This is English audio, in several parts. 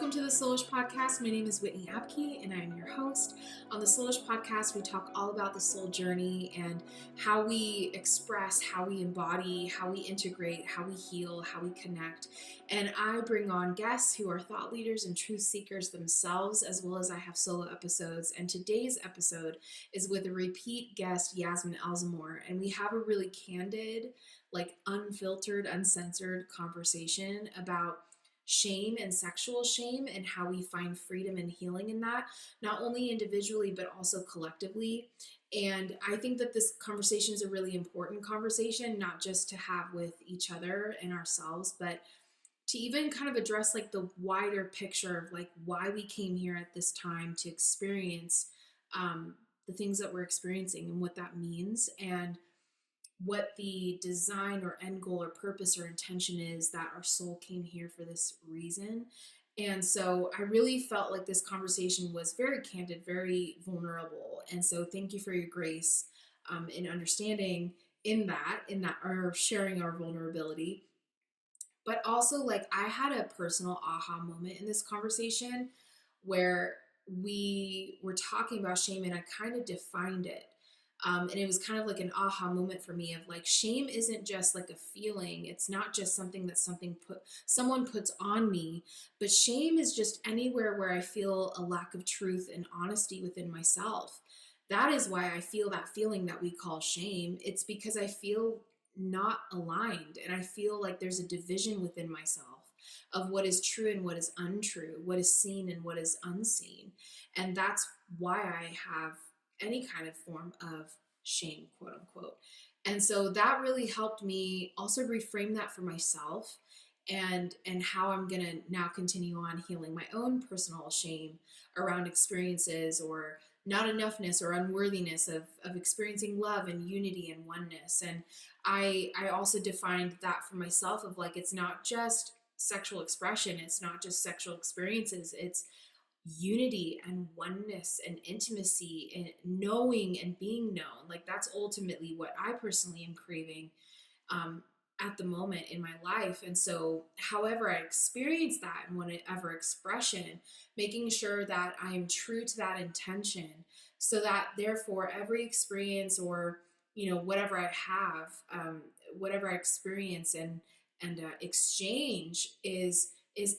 welcome to the Soulish Podcast. My name is Whitney and I am your host. On the Soulish Podcast, we talk all about the soul journey and how we express, how we embody, how we integrate, how we heal, how we connect. And I bring on guests who are thought leaders and truth seekers themselves, as well as I have solo episodes. And today's episode is with a repeat guest, Yasmin Elzomor. And we have a really candid, unfiltered, uncensored conversation about shame and sexual shame and how we find freedom and healing in that, not only individually, but also collectively. And I think that this conversation is a really important conversation, not just to have with each other and ourselves, but to even kind of address the wider picture of why we came here at this time to experience the things that we're experiencing and what that means, and what the design or end goal or purpose or intention is that our soul came here for this reason. And so I really felt like this conversation was very candid, very vulnerable. And so thank you for your grace in understanding in that, or sharing our vulnerability. But also, I had a personal aha moment in this conversation where we were talking about shame and I kind of defined it. And it was kind of like an aha moment for me of shame isn't just like a feeling. It's not just something that someone puts on me, but shame is just anywhere where I feel a lack of truth and honesty within myself. That is why I feel that feeling that we call shame. It's because I feel not aligned and I feel like there's a division within myself of what is true and what is untrue, what is seen and what is unseen. And that's why I have any kind of form of shame, quote unquote. And so that really helped me also reframe that for myself, and how I'm going to now continue on healing my own personal shame around experiences or not enoughness or unworthiness of experiencing love and unity and oneness. And I also defined that for myself of it's not just sexual expression, it's not just sexual experiences, it's unity and oneness and intimacy and knowing and being known. That's ultimately what I personally am craving at the moment in my life. And so however I experience that in whatever expression, making sure that I am true to that intention, so that therefore every experience or whatever I have, whatever I experience and exchange is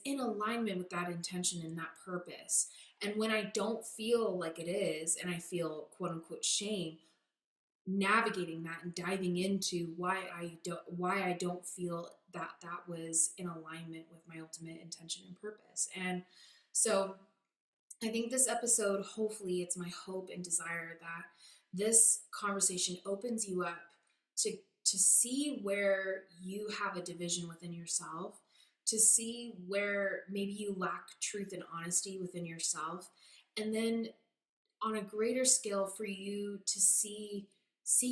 in alignment with that intention and that purpose. And when I don't feel like it is, and I feel quote unquote shame, navigating that and diving into why I don't feel that was in alignment with my ultimate intention and purpose. And so I think this episode, hopefully it's my hope and desire that this conversation opens you up to see where you have a division within yourself, to see where maybe you lack truth and honesty within yourself, and then on a greater scale for you to see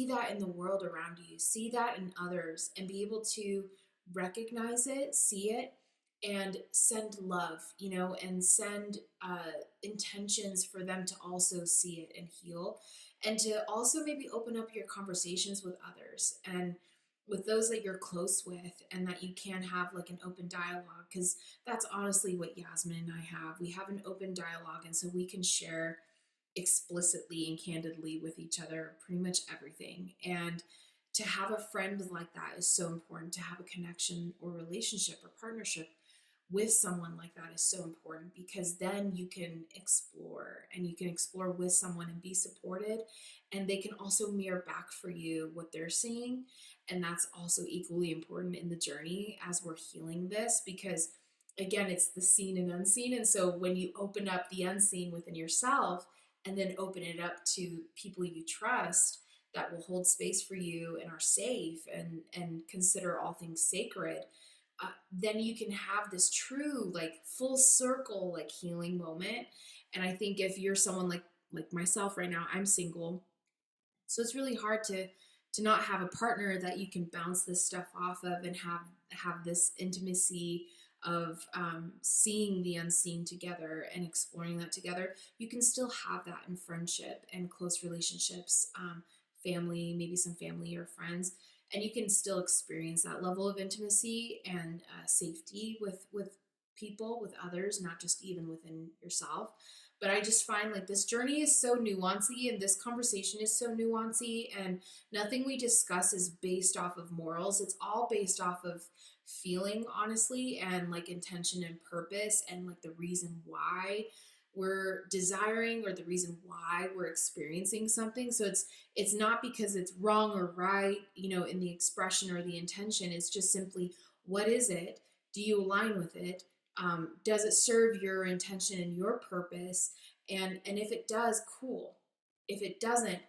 that in the world around you, see that in others, and be able to recognize it, see it, and send love, and send intentions for them to also see it and heal, and to also maybe open up your conversations with others and with those that you're close with, and that you can have an open dialogue, because that's honestly what Yasmin and I have. We have an open dialogue, and so we can share explicitly and candidly with each other pretty much everything. And to have a friend like that is so important. To have a connection or relationship or partnership with someone like that is so important, because then you can explore, and you can explore with someone and be supported, and they can also mirror back for you what they're seeing. And that's also equally important in the journey as we're healing this, because again, it's the seen and unseen. And so when you open up the unseen within yourself and then open it up to people you trust that will hold space for you and are safe and consider all things sacred, then you can have this true full circle healing moment. And I think if you're someone like myself right now, I'm single, so it's really hard to not have a partner that you can bounce this stuff off of and have this intimacy of seeing the unseen together and exploring that together. You can still have that in friendship and close relationships, family, maybe some family or friends, and you can still experience that level of intimacy and safety with people, with others, not just even within yourself. But I just find like this journey is so nuancy and this conversation is so nuancy, and nothing we discuss is based off of morals. It's all based off of feeling, honestly, and like intention and purpose, and like the reason why we're desiring or the reason why we're experiencing something. So it's not because it's wrong or right, in the expression or the intention. It's just simply, what is it? Do you align with it? Does it serve your intention and your purpose? And if it does, cool. If it doesn't,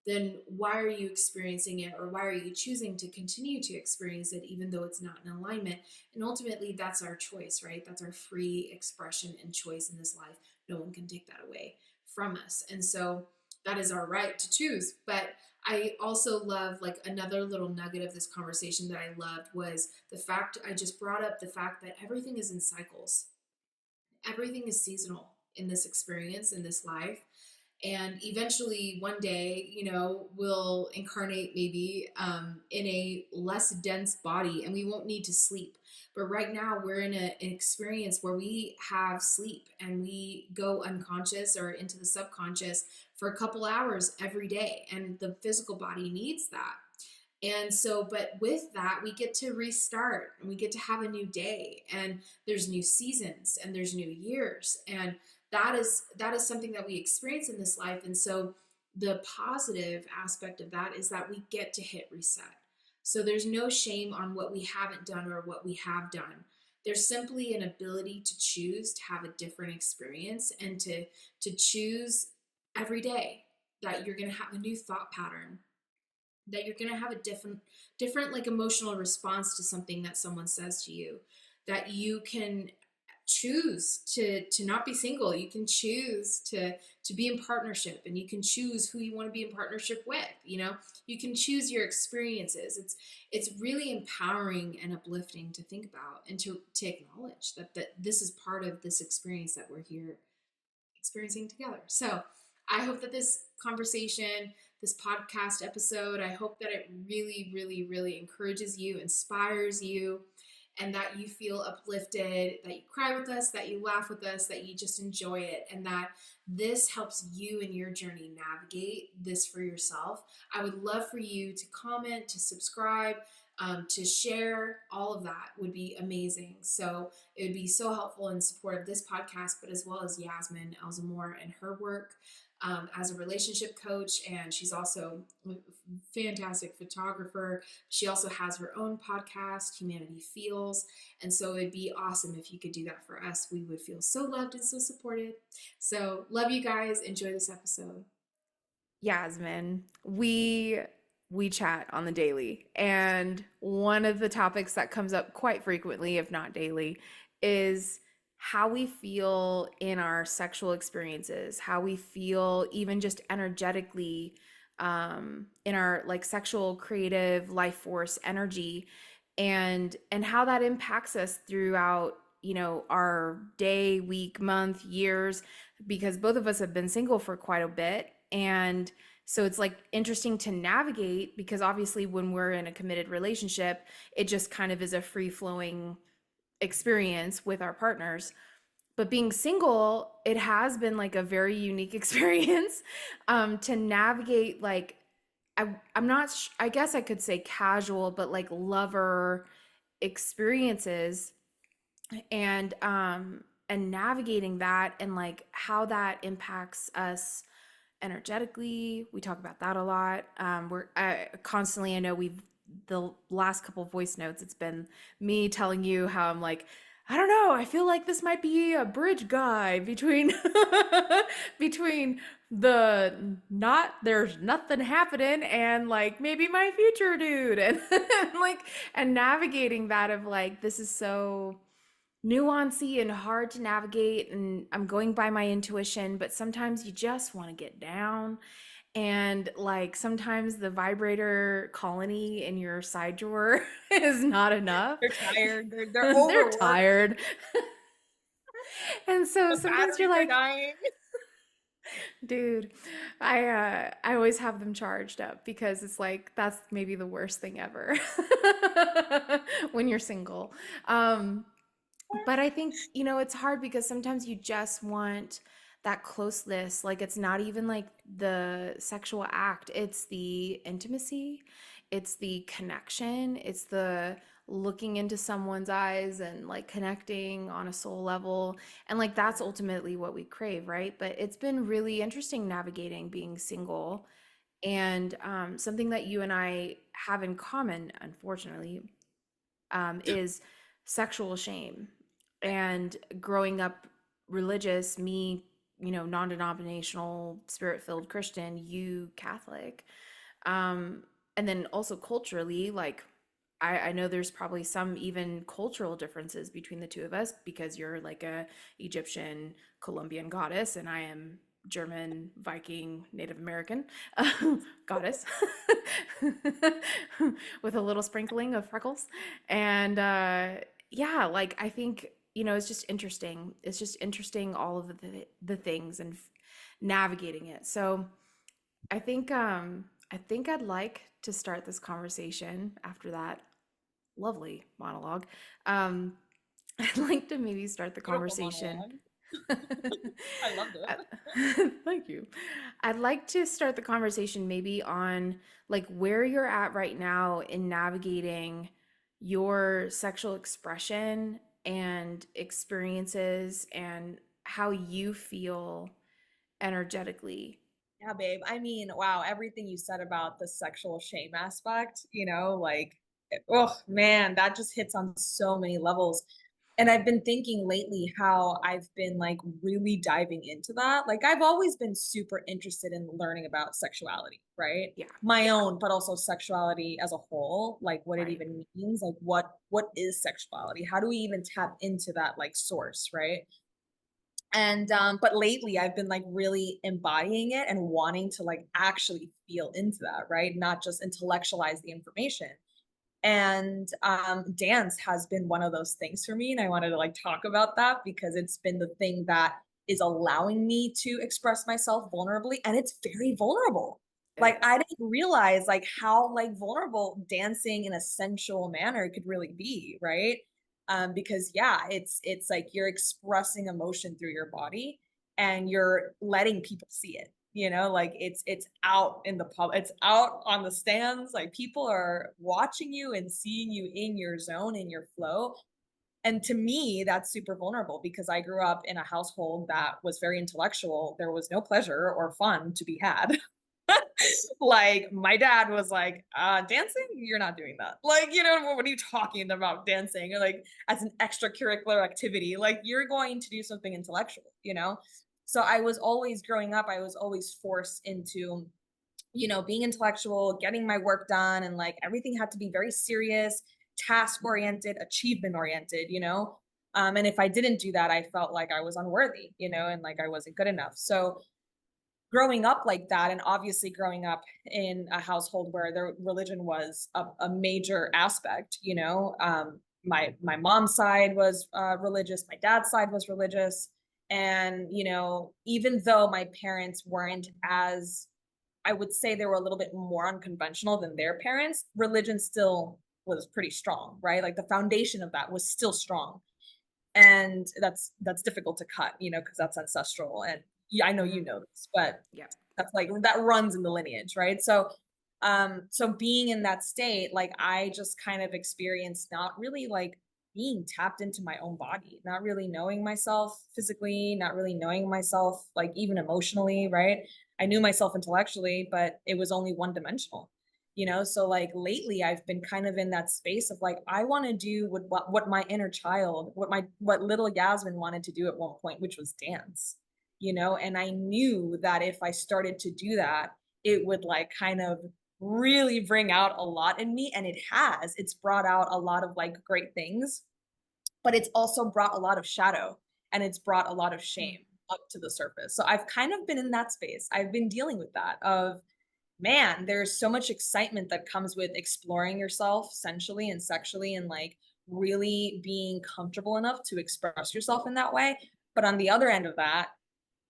then why are you experiencing it, or why are you choosing to continue to experience it even though it's not in alignment? And ultimately, that's our choice, right? That's our free expression and choice in this life. No one can take that away from us. And so that is our right to choose. But I also love, like, another little nugget of this conversation that I loved was the fact, I just brought up the fact that everything is in cycles. Everything is seasonal in this experience, in this life. And eventually one day, we'll incarnate maybe in a less dense body, and we won't need to sleep. But right now we're in an experience where we have sleep, and we go unconscious or into the subconscious for a couple hours every day, and the physical body needs that. And so, but with that, we get to restart, and we get to have a new day, and there's new seasons, and there's new years. And that is something that we experience in this life. And so the positive aspect of that is that we get to hit reset. So there's no shame on what we haven't done or what we have done. There's simply an ability to choose to have a different experience, and to choose every day that you're going to have a new thought pattern, that you're going to have a different like emotional response to something that someone says to you, that you can choose to not be single. You can choose to be in partnership, and you can choose who you want to be in partnership with. You can choose your experiences. It's really empowering and uplifting to think about, and to acknowledge that this is part of this experience that we're here experiencing together. So I hope that this conversation, this podcast episode, I hope that it really, really, really encourages you, inspires you, and that you feel uplifted, that you cry with us, that you laugh with us, that you just enjoy it, and that this helps you in your journey navigate this for yourself. I would love for you to comment, to subscribe, to share. All of that would be amazing. So it would be so helpful in support of this podcast, but as well as Yasmin Elzomor and her work as a relationship coach. And she's also a fantastic photographer. She also has her own podcast, Humanity Feels. And so it'd be awesome if you could do that for us. We would feel so loved and so supported. So love you guys. Enjoy this episode. Yasmin, we chat on the daily, and one of the topics that comes up quite frequently, if not daily, is how we feel in our sexual experiences, how we feel even just energetically in our like sexual creative life force energy, and how that impacts us throughout our day, week, month, years, because both of us have been single for quite a bit. And so it's like interesting to navigate, because obviously when we're in a committed relationship, it just kind of is a free flowing experience with our partners. But being single, it has been like a very unique experience to navigate, like, I'm not, I guess I could say casual, but like lover experiences, and navigating that, and like how that impacts us energetically. We talk about that a lot. Constantly, I know we've, the last couple of voice notes, it's been me telling you how I'm like, I don't know, I feel like this might be a bridge guy between between the not there's nothing happening and like maybe my future dude, and like, and navigating that of like, this is so nuancy and hard to navigate, and I'm going by my intuition, but sometimes you just want to get down, and like sometimes the vibrator colony in your side drawer is not enough. They're tired. They're They're overworked. tired. And so The sometimes you're batteries are like, dying. dude, I always have them charged up, because it's like that's maybe the worst thing ever when you're single. But I think, it's hard because sometimes you just want that closeness. Like, it's not even like the sexual act, it's the intimacy, it's the connection, it's the looking into someone's eyes and like connecting on a soul level. And like, that's ultimately what we crave, right? But it's been really interesting navigating being single. And something that you and I have in common, unfortunately, is sexual shame. And growing up religious, me, non denominational, spirit filled Christian, you Catholic. And then also culturally, like, I know there's probably some even cultural differences between the two of us because you're like a Egyptian Colombian goddess and I am German Viking Native American goddess with a little sprinkling of freckles. And yeah, like I think, it's just interesting. It's just interesting all of the things and navigating it. So I think I'd like to start this conversation after that lovely monologue. Um, I'd like to maybe start the Beautiful conversation. monologue. I loved it. Thank you. I'd like to start the conversation maybe on like where you're at right now in navigating your sexual expression and experiences and how you feel energetically. Yeah, babe. I mean, wow, everything you said about the sexual shame aspect, like, oh man, that just hits on so many levels. And I've been thinking lately how I've been like really diving into that. Like, I've always been super interested in learning about sexuality, right? Yeah, My own, but also sexuality as a whole, like what it right. even means, like what is sexuality? How do we even tap into that like source, right? And but lately I've been like really embodying it and wanting to like actually feel into that, right? Not just intellectualize the information. And dance has been one of those things for me, and I wanted to like talk about that because it's been the thing that is allowing me to express myself vulnerably, and it's very vulnerable. It Like, is. I didn't realize like how like vulnerable dancing in a sensual manner could really be, right? Because yeah, it's like you're expressing emotion through your body and you're letting people see it, like it's out in the pub, it's out on the stands, like people are watching you and seeing you in your zone, in your flow. And to me that's super vulnerable because I grew up in a household that was very intellectual. There was no pleasure or fun to be had. Like, my dad was like, dancing, you're not doing that, like, what are you talking about dancing, or like as an extracurricular activity, like you're going to do something intellectual. So I was always growing up, I was always forced into being intellectual, getting my work done, and like everything had to be very serious, task oriented, achievement oriented, and if I didn't do that, I felt like I was unworthy, and like I wasn't good enough. So growing up like that, and obviously growing up in a household where their religion was a major aspect, my mom's side was religious, my dad's side was religious. And even though my parents weren't as, I would say they were a little bit more unconventional than their parents, religion still was pretty strong, right? Like the foundation of that was still strong. And that's difficult to cut, because that's ancestral. And yeah, I know you Hmm. know this, but Yeah. that's like that runs in the lineage, right? So being in that state, like I just kind of experienced not really like being tapped into my own body, not really knowing myself physically, not really knowing myself like even emotionally, right? I knew myself intellectually, but it was only one dimensional. So like lately I've been kind of in that space of like I want to do what my inner child, what little Yasmin wanted to do at one point, which was dance. And I knew that if I started to do that, it would like kind of really bring out a lot in me, and it's brought out a lot of like great things, but it's also brought a lot of shadow, and it's brought a lot of shame up to the surface. So I've kind of been in that space. I've been dealing with that of, man, there's so much excitement that comes with exploring yourself sensually and sexually, and like really being comfortable enough to express yourself in that way. But on the other end of that,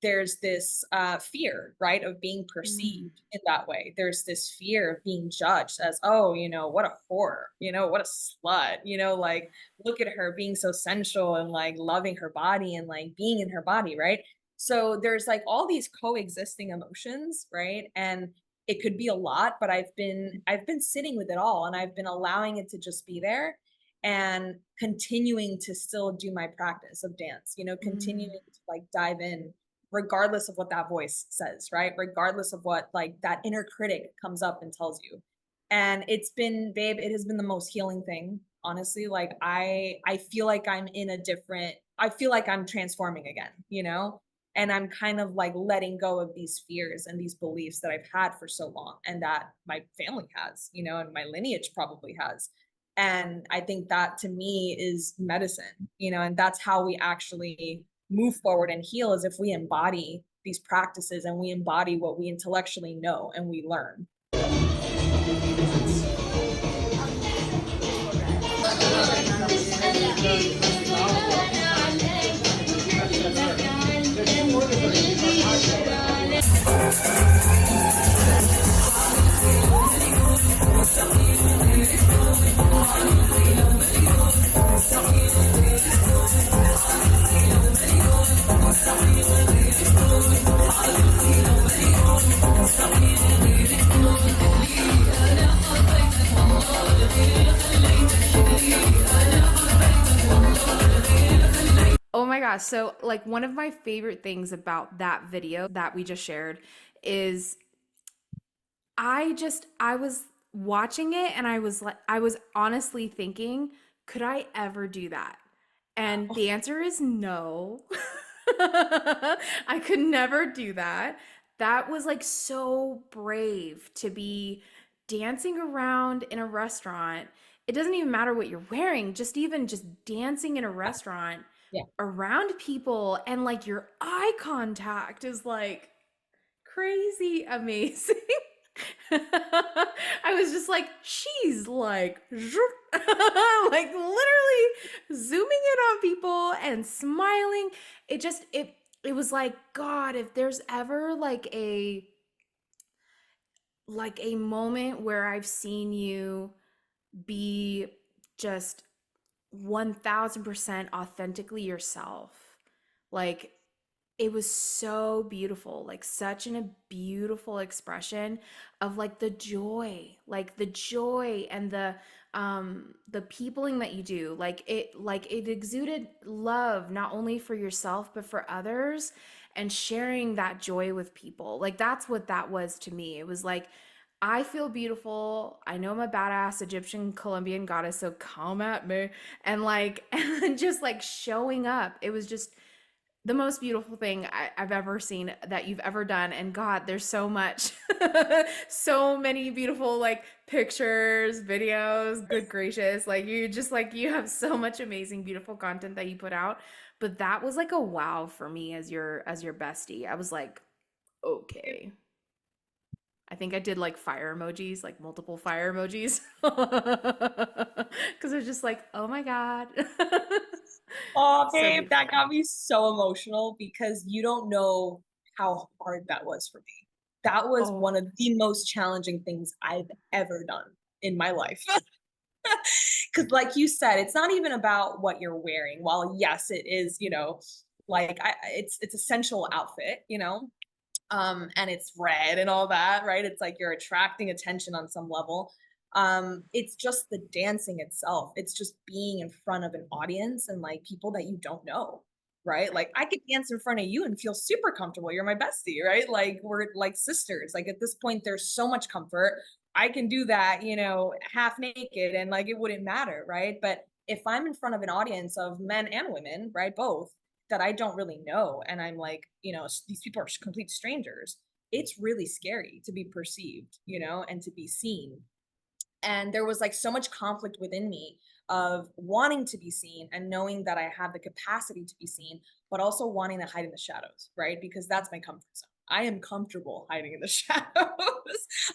there's this fear, right, of being Mm. perceived in that way. There's this fear of being judged as, oh, what a whore, what a slut, like, look at her being so sensual and like loving her body and like being in her body, right? So there's like all these coexisting emotions, right? And it could be a lot, but I've been sitting with it all, and I've been allowing it to just be there and continuing to still do my practice of dance, continuing Mm. to like dive in regardless of what that voice says, right? Regardless of what like that inner critic comes up and tells you. And it's been, babe, it has been the most healing thing, honestly. Like I feel like I feel like I'm transforming again, And I'm kind of like letting go of these fears and these beliefs that I've had for so long and that my family has, and my lineage probably has. And I think that to me is medicine, and that's how we actually move forward and heal, is if we embody these practices and we embody what we intellectually know and we learn. Oh my gosh. So, like, one of my favorite things about that video that we just shared is I was watching it and I was honestly thinking, could I ever do that? And the answer is no. I could never do that. That was like so brave to be dancing around in a restaurant. It doesn't even matter what you're wearing, just even just dancing in a restaurant Yeah. around people, and like your eye contact is like crazy amazing. I was just like, she's like, like literally zooming in on people and smiling. It was like, God, if there's ever like a moment where I've seen you be just 1000% authentically yourself, like it was so beautiful, like such a beautiful expression of like the joy and the peopling that you do. Like it exuded love not only for yourself but for others, and sharing that joy with people. Like that's what that was to me. It was like, I feel beautiful. I know I'm a badass Egyptian Colombian goddess, so come at me. And like, and just like showing up. It was just the most beautiful thing I've ever seen that you've ever done. And God, there's so much, so many beautiful like pictures, videos. Good gracious, like you have so much amazing, beautiful content that you put out. But that was like a wow for me as your bestie. I was like, okay. I think I did like fire emojis, like multiple fire emojis, because I was just like, oh my God. Oh, So babe, that beautiful. got me so emotional because you don't know how hard that was for me. That was one Oh. of the most challenging things I've ever done in my life. Because, like you said, it's not even about what you're wearing. While yes, it is, like it's a sensual outfit, and it's red and all that, right? It's like you're attracting attention on some level. It's just the dancing itself. It's just being in front of an audience and like people that you don't know, right? Like I could dance in front of you and feel super comfortable. You're my bestie, right? Like we're like sisters. Like at this point, there's so much comfort. I can do that, half naked and like it wouldn't matter, right? But if I'm in front of an audience of men and women, right, both, that I don't really know, and I'm like, these people are complete strangers, it's really scary to be perceived, and to be seen. And there was like so much conflict within me of wanting to be seen and knowing that I have the capacity to be seen, but also wanting to hide in the shadows, right? Because that's my comfort zone. I am comfortable hiding in the shadows.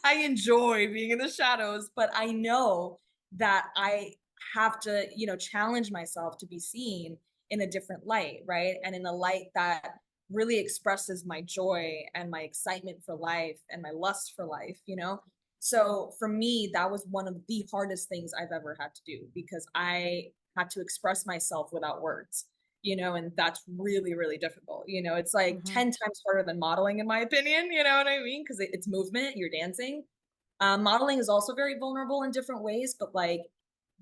I enjoy being in the shadows, but I know that I have to, challenge myself to be seen in a different light, right? And in a light that really expresses my joy and my excitement for life and my lust for life, you know? So for me, that was one of the hardest things I've ever had to do, because I had to express myself without words, you know, and that's really, really difficult. You know, it's like Mm-hmm. 10 times harder than modeling, in my opinion, you know what I mean? Because it's movement, you're dancing. Modeling is also very vulnerable in different ways, but like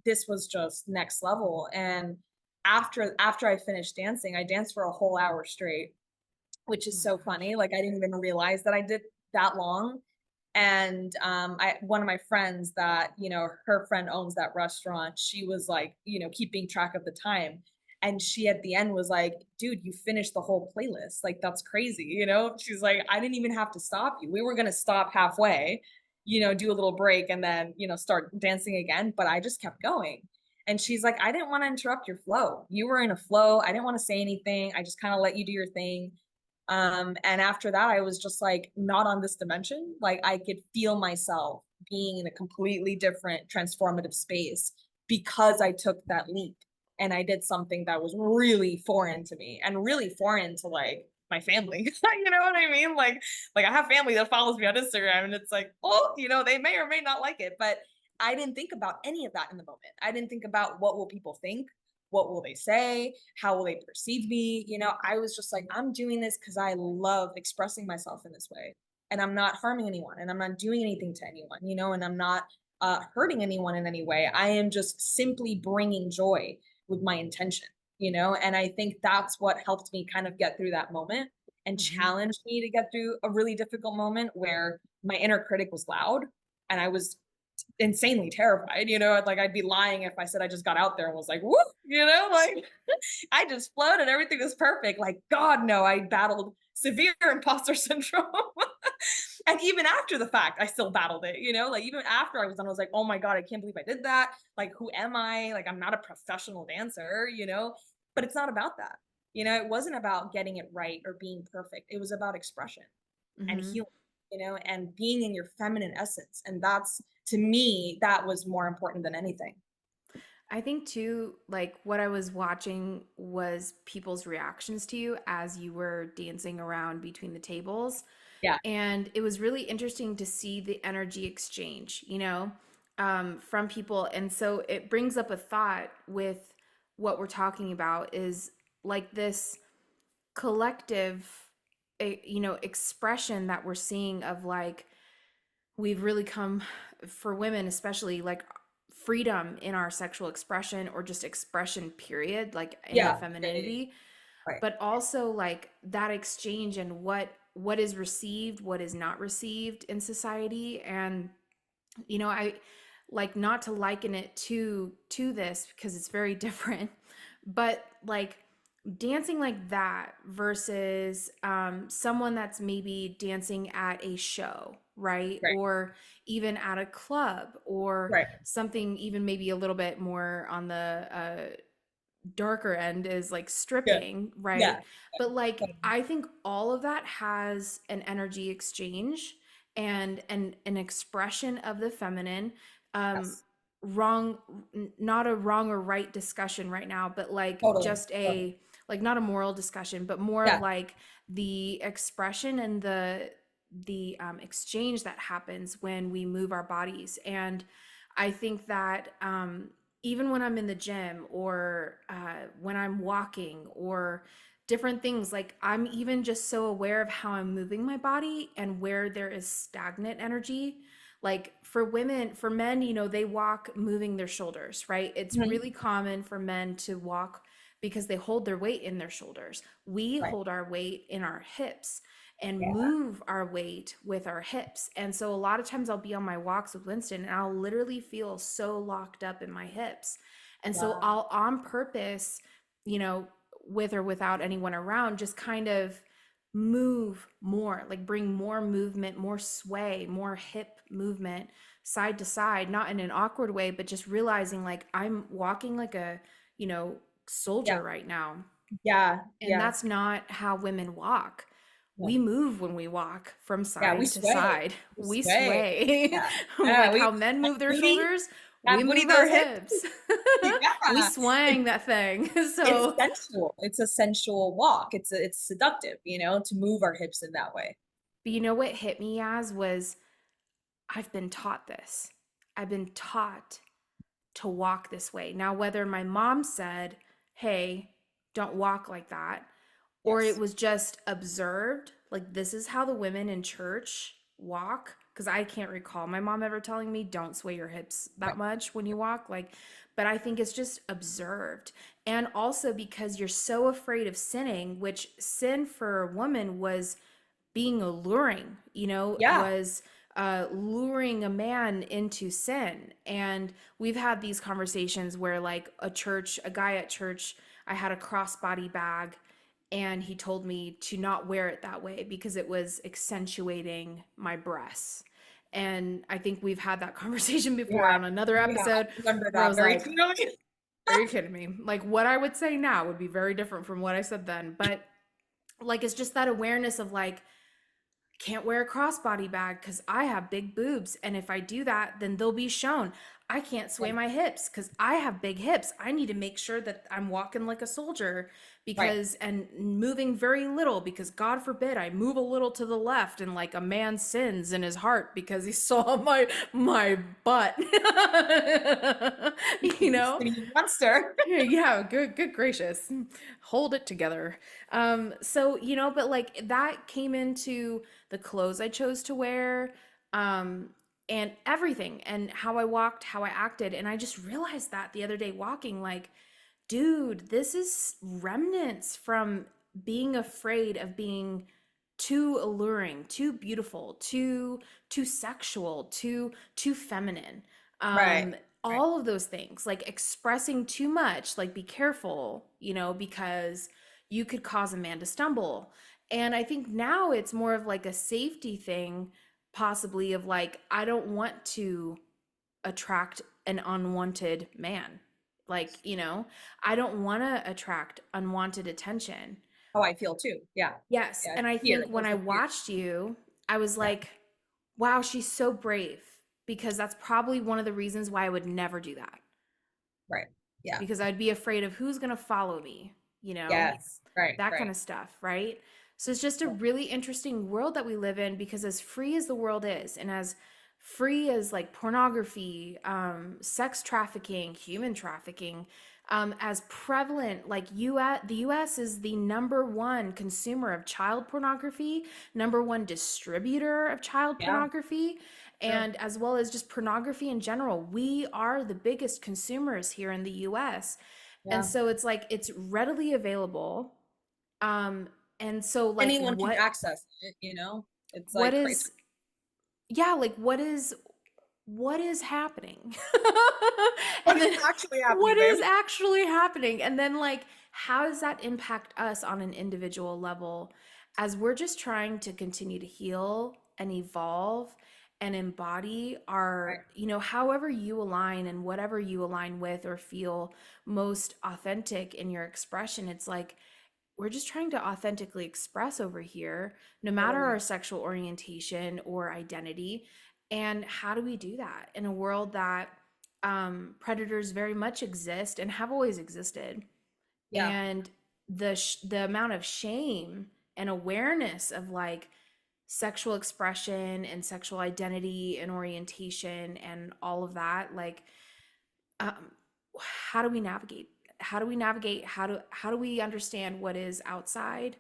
this was just next level. And after I finished dancing, I danced for a whole hour straight, which Oh is my so gosh. funny. Like I didn't even realize that I did that long. And I one of my friends that, you know, her friend owns that restaurant, she was like, you know, keeping track of the time. And she at the end was like, dude, you finished the whole playlist. Like that's crazy, you know? She's like, I didn't even have to stop you. We were gonna stop halfway, you know, do a little break and then, you know, start dancing again. But I just kept going. And she's like, I didn't want to interrupt your flow. You were in a flow. I didn't want to say anything. I just kind of let you do your thing. And after that, I was just like, not on this dimension. Like I could feel myself being in a completely different transformative space because I took that leap and I did something that was really foreign to me and really foreign to like my family. You know what I mean? Like I have family that follows me on Instagram and it's like, oh, you know, they may or may not like it, but I didn't think about any of that in the moment. I didn't think about what will people think? What will they say? How will they perceive me? You know, I was just like, I'm doing this because I love expressing myself in this way. And I'm not harming anyone and I'm not doing anything to anyone, you know, and I'm not hurting anyone in any way. I am just simply bringing joy with my intention, you know, and I think that's what helped me kind of get through that moment and Mm-hmm. challenged me to get through a really difficult moment where my inner critic was loud and I was insanely terrified, you know, like I'd be lying if I said I just got out there and was like, whoop, you know, like I just floated, everything was perfect. Like, God, no, I battled severe imposter syndrome. And even after the fact, I still battled it, you know, like even after I was done, I was like, oh my God, I can't believe I did that. Like, who am I? Like, I'm not a professional dancer, you know, but it's not about that. You know, it wasn't about getting it right or being perfect. It was about expression and Mm-hmm. healing, you know, and being in your feminine essence. And that's, to me, that was more important than anything. I think too, like what I was watching was people's reactions to you as you were dancing around between the tables. Yeah. And it was really interesting to see the energy exchange, from people. And so it brings up a thought with what we're talking about is like this collective, expression that we're seeing of like, we've really come for women, especially like freedom in our sexual expression or just expression period, like in our Yeah. Yeah, yeah, yeah. femininity, Right. but also like that exchange and what is received, what is not received in society. And I like not to liken it to this because it's very different, but like dancing like that versus someone that's maybe dancing at a show, right? Right. Or even at a club or Right. something even maybe a little bit more on the darker end is like Yeah. stripping, Yeah. right? But like Totally. I think all of that has an energy exchange and an expression of the feminine. Um Yes. wrong Not a wrong or right discussion right now, but like Totally. just Totally. a like not a moral discussion, but more of Yeah. like the expression and the exchange that happens when we move our bodies. And I think that even when I'm in the gym or when I'm walking or different things, like I'm even just so aware of how I'm moving my body and where there is stagnant energy. Like for women, for men, they walk moving their shoulders, right? It's Mhm. really common for men to walk because they hold their weight in their shoulders. We Right. hold our weight in our hips and Yeah. move our weight with our hips. And so a lot of times I'll be on my walks with Winston and I'll literally feel so locked up in my hips. And so Wow. I'll on purpose, you know, with or without anyone around, just kind of move more, like bring more movement, more sway, more hip movement side to side, not in an awkward way, but just realizing like I'm walking like a, Yeah. soldier right now. Yeah. And Yeah. that's not how women walk. No. We move when we walk from Yeah. We side to sway. side. We We sway. sway. Yeah. Yeah. Like We how men that move their booty, shoulders, we that booty move our goes hip. hips. Yeah. we swang that thing. It's So, sensual. It's a sensual walk. It's seductive, to move our hips in that way. but you know what hit me as was I've been taught this. I've been taught to walk this way. Now, whether my mom said, hey, don't walk like that, or it Yes. was just observed, like this is how the women in church walk. Because I can't recall my mom ever telling me, don't sway your hips that Right. much when you walk. Like, but I think it's just observed. And also because you're so afraid of sinning, which sin for a woman was being alluring, Yeah. was luring a man into sin. And we've had these conversations where, like, a guy at church, I had a crossbody bag, and he told me to not wear it that way because it was accentuating my breasts. And I think we've had that conversation before Yeah. on another Yeah. I episode remember where I that was very like, clearly. are you kidding me? Like, what I would say now would be very different from what I said then. But like, it's just that awareness of like, can't wear a crossbody bag because I have big boobs. And if I do that, then they'll be shown. I can't sway Right. my hips because I have big hips. I need to make sure that I'm walking like a soldier Right. and moving very little because God forbid I move a little to the left and like a man sins in his heart because he saw my butt. you know? Skinny monster. Yeah, good gracious. Hold it together. So, but like that came into the clothes I chose to wear, um, and everything, and how I walked, how I acted. And I just realized that the other day walking, like, dude, this is remnants from being afraid of being too alluring, too beautiful, too sexual, too feminine. Right. Um, Right. all of those things, like expressing too much, like be careful, because you could cause a man to stumble. And I think now it's more of like a safety thing, possibly of like, I don't want to attract an unwanted man. Like, I don't want to attract unwanted attention. How I feel too. Yeah. Yes. Yeah. And I Fear. think It when goes I to fear. watched you, I was Yeah. like, wow, she's so brave because that's probably one of the reasons why I would never do that Right. Yeah. because I'd be afraid of who's going to follow me, Yes. Right. that kind Right. of stuff, right? So it's just a Yeah. really interesting world that we live in because as free as the world is and as free as like pornography, sex trafficking, human trafficking, as prevalent, like the US is the number one consumer of child pornography, number one distributor of child Yeah. pornography, True. and as well as just pornography in general. We are the biggest consumers here in the US. And Yeah. so it's like it's readily available. Um, and so like Anyone can access it. It's what like crazy. is yeah, like what is happening? What And is then actually happening, what babe? is actually happening? And then like how does that impact us on an individual level as we're just trying to continue to heal and evolve and embody Right. our, however you align and whatever you align with or feel most authentic in your expression. It's like we're just trying to authentically express over here, no matter Totally. our sexual orientation or identity. And how do we do that in a world that predators very much exist and have always existed? Yeah. And the amount of shame and awareness of like sexual expression and sexual identity and orientation and all of that, like um, how do we navigate? How do we understand what is outside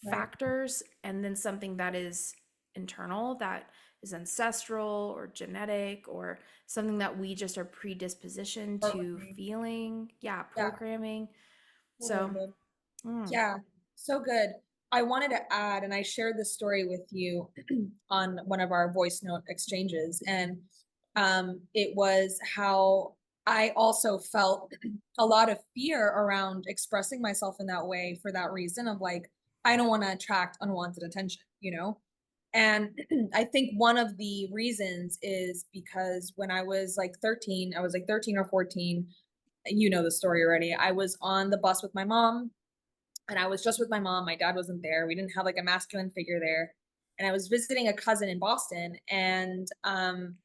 Right. factors and then something that is internal, that is ancestral or genetic or something that we just are predispositioned to Programming. feeling? Yeah, Yeah. programming. Totally, So, babe. mm, Yeah, so good. I wanted to add, and I shared this story with you on one of our voice note exchanges, and it was how I also felt a lot of fear around expressing myself in that way for that reason of like, I don't want to attract unwanted attention. And I think one of the reasons is because when I was like 13, I was like 13 or 14, you know the story already. I was on the bus with my mom and I was just with my mom. My dad wasn't there. We didn't have like a masculine figure there. And I was visiting a cousin in Boston, and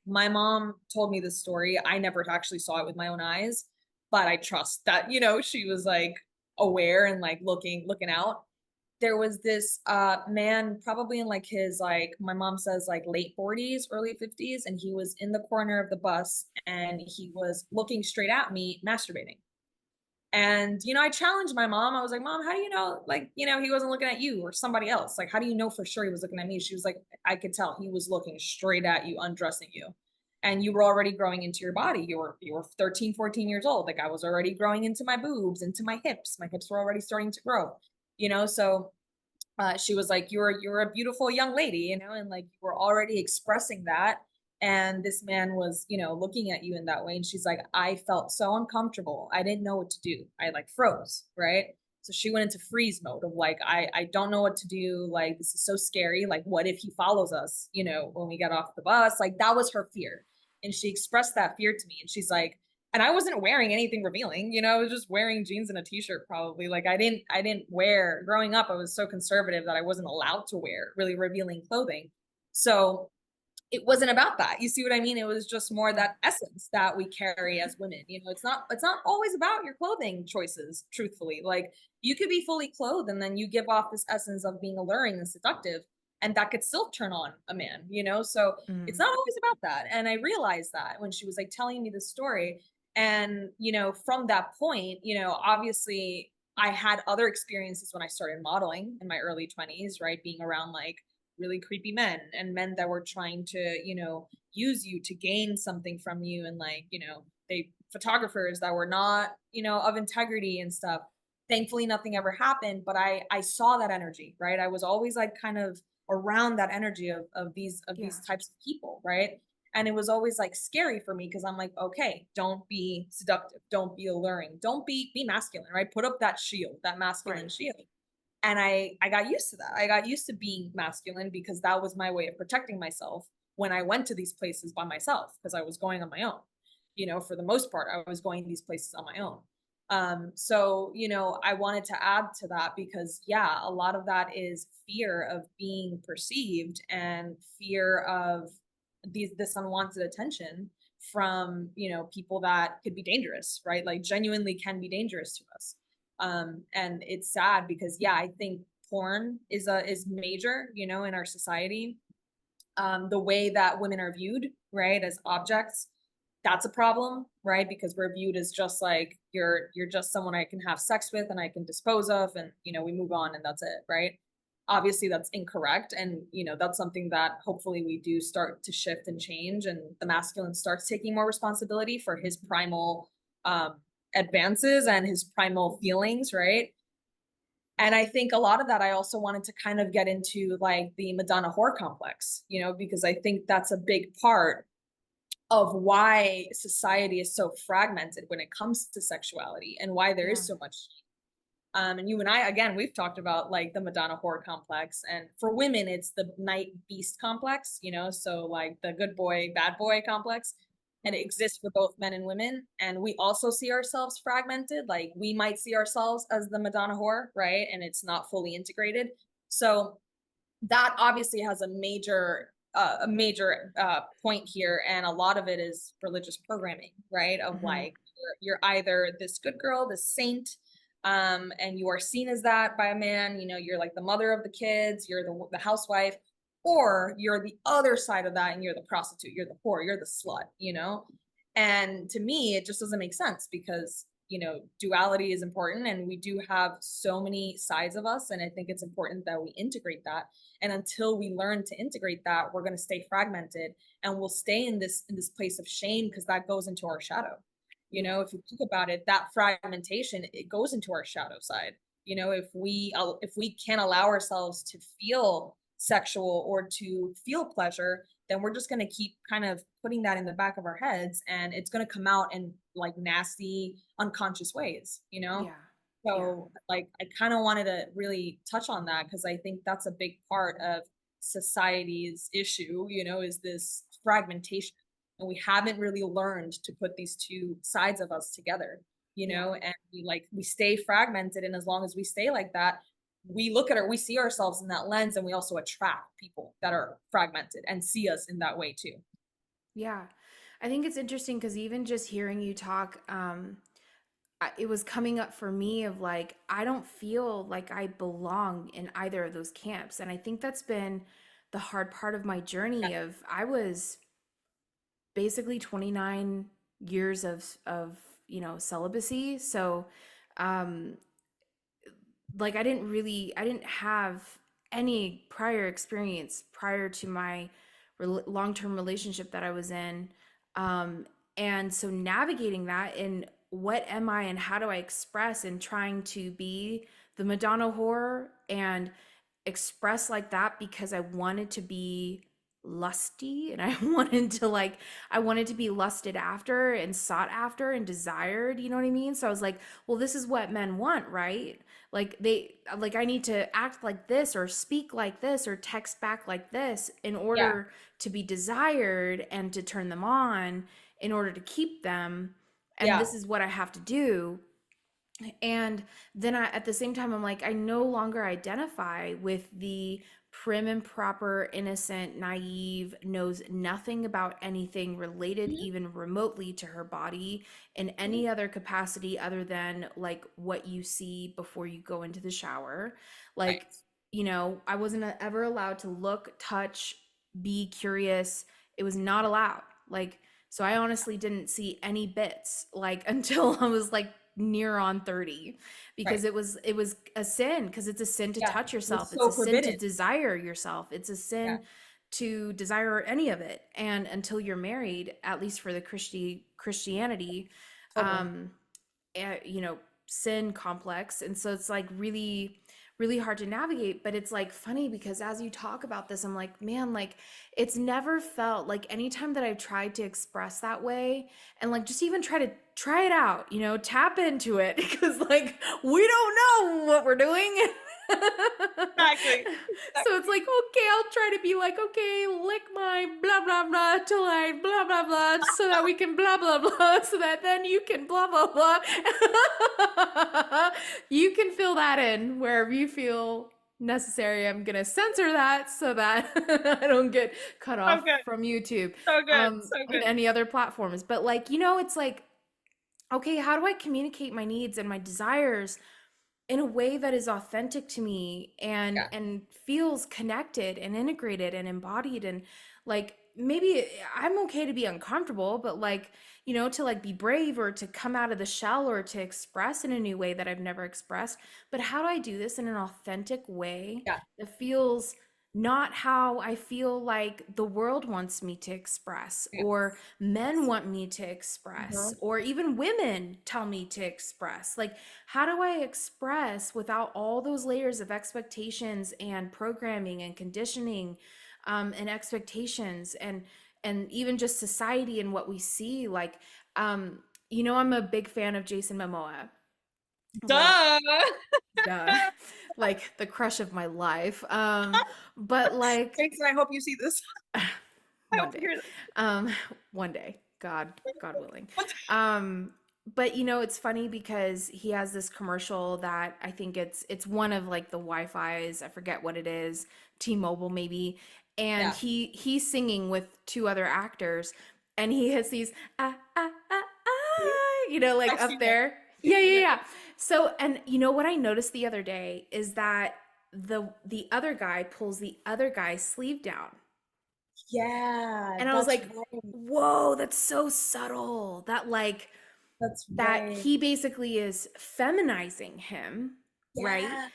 my mom told me this story. I never actually saw it with my own eyes. but I trust that, she was like aware and like looking out. There was this man probably in like his, like my mom says, like late 40s, early 50s, and he was in the corner of the bus and he was looking straight at me masturbating. And, I challenged my mom. I was like, Mom, how do you know, like, he wasn't looking at you or somebody else? Like, how do you know for sure he was looking at me? She was like, I could tell he was looking straight at you, undressing you. And you were already growing into your body. You were 13, 14 years old. Like I was already growing into my boobs, into my hips. My hips were already starting to grow, so she was like, you're a beautiful young lady, and like you were already expressing that. And this man was, looking at you in that way. And she's like, I felt so uncomfortable. I didn't know what to do. I like froze, right? So she went into freeze mode of like, I don't know what to do. Like, this is so scary. Like, what if he follows us, when we get off the bus? Like, that was her fear. And she expressed that fear to me. And she's like, and I wasn't wearing anything revealing, I was just wearing jeans and a t-shirt probably. Like I didn't wear, growing up, I was so conservative that I wasn't allowed to wear really revealing clothing. So it wasn't about that. You see what I mean? It was just more that essence that we carry as women. It's not always about your clothing choices, truthfully. Like you could be fully clothed and then you give off this essence of being alluring and seductive, and that could still turn on a man. So it's Mm. not always about that. And I realized that when she was like telling me the story. And, from that point, obviously I had other experiences when I started modeling in my early 20s, right? Being around like really creepy men and men that were trying to, use you to gain something from you. And like, they photographers that were not, of integrity and stuff. Thankfully, nothing ever happened, but I saw that energy, right? I was always like kind of around that energy of these Yeah. types of people, right? And it was always like scary for me because I'm like, okay, don't be seductive, don't be alluring, don't be masculine, right? Put up that shield, that masculine Right. shield. And I got used to that. I got used to being masculine because that was my way of protecting myself when I went to these places by myself, because I was going on my own. For the most part, I was going to these places on my own. So, I wanted to add to that because, yeah, a lot of that is fear of being perceived and fear of this unwanted attention from, people that could be dangerous, right? Like genuinely can be dangerous to us. And it's sad because, yeah, I think porn is major, in our society. The way that women are viewed, right, as objects, that's a problem, right? Because we're viewed as just like you're just someone I can have sex with and I can dispose of, and we move on and that's it, right? Obviously that's incorrect, and that's something that hopefully we do start to shift and change, and the masculine starts taking more responsibility for his primal advances and his primal feelings, right? And I think a lot of that I also wanted to kind of get into like the Madonna whore complex, because I think that's a big part of why society is so fragmented when it comes to sexuality and why there Yeah. is so much. And you and I, again, we've talked about like the Madonna whore complex. And for women, it's the night beast complex, so like the good boy, bad boy complex. And it exists for both men and women. And we also see ourselves fragmented. Like we might see ourselves as the Madonna whore, right? And it's not fully integrated. So that obviously has a major point here, and a lot of it is religious programming, right? Of Hmm. like you're either this good girl, this saint, and you are seen as that by a man. You're like the mother of the kids, you're the housewife, or you're the other side of that, and you're the prostitute, you're the whore, you're the slut. And to me, it just doesn't make sense because duality is important, and we do have so many sides of us, and I think it's important that we integrate that. And until we learn to integrate that, we're going to stay fragmented, and we'll stay in this place of shame because that goes into our shadow. Yeah. If you think about it, that fragmentation, it goes into our shadow side. If we can't allow ourselves to feel sexual or to feel pleasure, then we're just going to keep kind of putting that in the back of our heads, and it's going to come out in like nasty unconscious ways. Yeah. Yeah. So like I kind of wanted to really touch on that because I think that's a big part of society's issue, is this fragmentation. And we haven't really learned to put these two sides of us together, Yeah. and we stay fragmented. And as long as we stay like that, we see ourselves in that lens, and we also attract people that are fragmented and see us in that way too. Yeah. I think it's interesting because even just hearing you talk, it was coming up for me of like, I don't feel like I belong in either of those camps. And I think that's been the hard part of my Yeah. journey of I was basically 29 years of, celibacy. So, um, like I didn't have any prior experience prior to my long-term relationship that I was in. Um, and so navigating that and what am I and how do I express and trying to be the Madonna whore and express like that because I wanted to be lusty and I I wanted to be lusted after and sought after and desired, you know what I mean? So I was like, well, this is what men want, right? Like I need to act like this or speak like this or text back like this in Yeah. order to be desired and to turn them on in order to keep them. And Yeah. this is what I have to do. And then at the same time, I'm like, I no longer identify with the prim and proper, innocent, naive, knows nothing about anything related Mhm. even remotely to her body in Mhm. any other capacity other than like what you see before you go into the shower. Like, Right. I wasn't ever allowed to look, touch, be curious. It was not allowed. Like, so I honestly didn't see any bits like until I was like near on 30 Right. because it was a sin because it's a sin to Yeah. touch It's yourself. It's a so sin to forbidden. desire yourself. It's a Yeah. sin to desire any of it. And until you're married, at least for the Christianity, Totally. um you know, sin complex. And so it's like really really hard to navigate, but it's like funny because as you talk about this I'm like, man, like it's never felt like anytime that I've tried to express that way and like just even try it out, tap into it because like we don't know what we're doing. Exactly. So it's Exactly. like, okay, I'll try to be like, okay, lick my blah blah blah till I blah blah blah so that we can blah blah blah so that then you can blah blah blah. You can fill that in wherever you feel necessary. I'm gonna censor that so that I don't get cut So off good. from YouTube So good. So and good. any other platforms. But like, it's like, okay, how do I communicate my needs and my desires in a way that is authentic to me and Yeah. feels connected and integrated and embodied and like maybe I'm okay to be uncomfortable but like to like be brave or to come out of the shell or to express in a new way that I've never expressed, but how do I do this in an authentic way Yeah. that feels not how I feel like the world wants me to express Yeah. or men Yes. want me to express Mhm. or even women tell me to express. Like, how do I express without all those layers of expectations and programming and conditioning, and expectations and even just society and what we see? Like, I'm a big fan of Jason Momoa. Like, Duh. duh, like the crush of my life. But like Thanks, and I hope you see this. I one hope you day, hear this. um, one day, God willing. Um, but it's funny because he has this commercial that I think it's one of like the Wi-Fi's, I forget what it is, T-Mobile maybe, and Yeah. he's singing with two other actors, and he has these like I've up seen it. there. I've Yeah, seen yeah, it. yeah. So, and what I noticed the other day is that the other guy pulls the other guy's sleeve down. Yeah, And I was that's like, right. whoa, that's so subtle. That's That right. he basically is feminizing him, right? Yeah.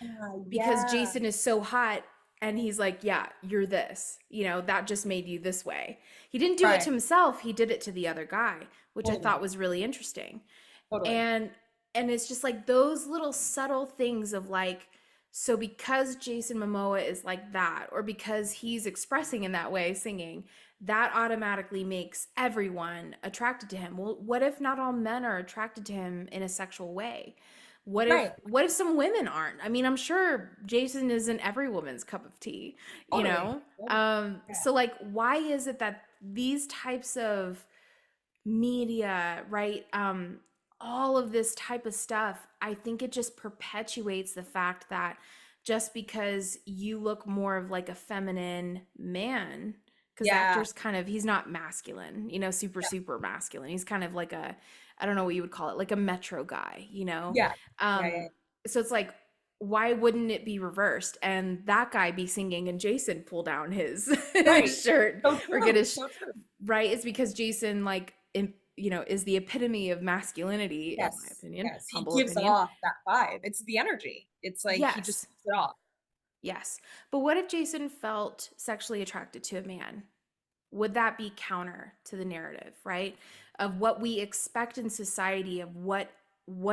Because Yeah. Jason is so hot and he's like, yeah, you're this. That just made you this way. He didn't do it Right. to himself, he did it to the other guy, which I Totally. thought was really interesting. Totally. and and it's just like those little subtle things of like, so because Jason Momoa is like that or because he's expressing in that way singing, that automatically makes everyone attracted to him. Well, what if not all men are attracted to him in a sexual way? what if Right. what if some women aren't? I mean, I'm sure Jason isn't every woman's cup of tea, you Totally. know Totally. Yeah. so like why is it that these types of media, right? All of this type of stuff, I think it just perpetuates the fact that just because you look more of like a feminine man, because the Yeah. actor's kind of, he's not masculine, super, Yeah. super masculine. He's kind of like I don't know what you would call it, like a metro guy, you know? Yeah. Yeah. Um, Yeah. so it's like, why wouldn't it be reversed and that guy be singing and Jason pull down his Right. his shirt So or get true. his So true. right? It's because Jason like you know, is the epitome of masculinity in my Yes. opinion, Yes. He humble gives opinion. off that vibe. It's the energy. It's like he just Yes. gives it off. Yes. But what if Jason felt sexually attracted to a man? Would that be counter to the narrative, right? Of what we expect in society of what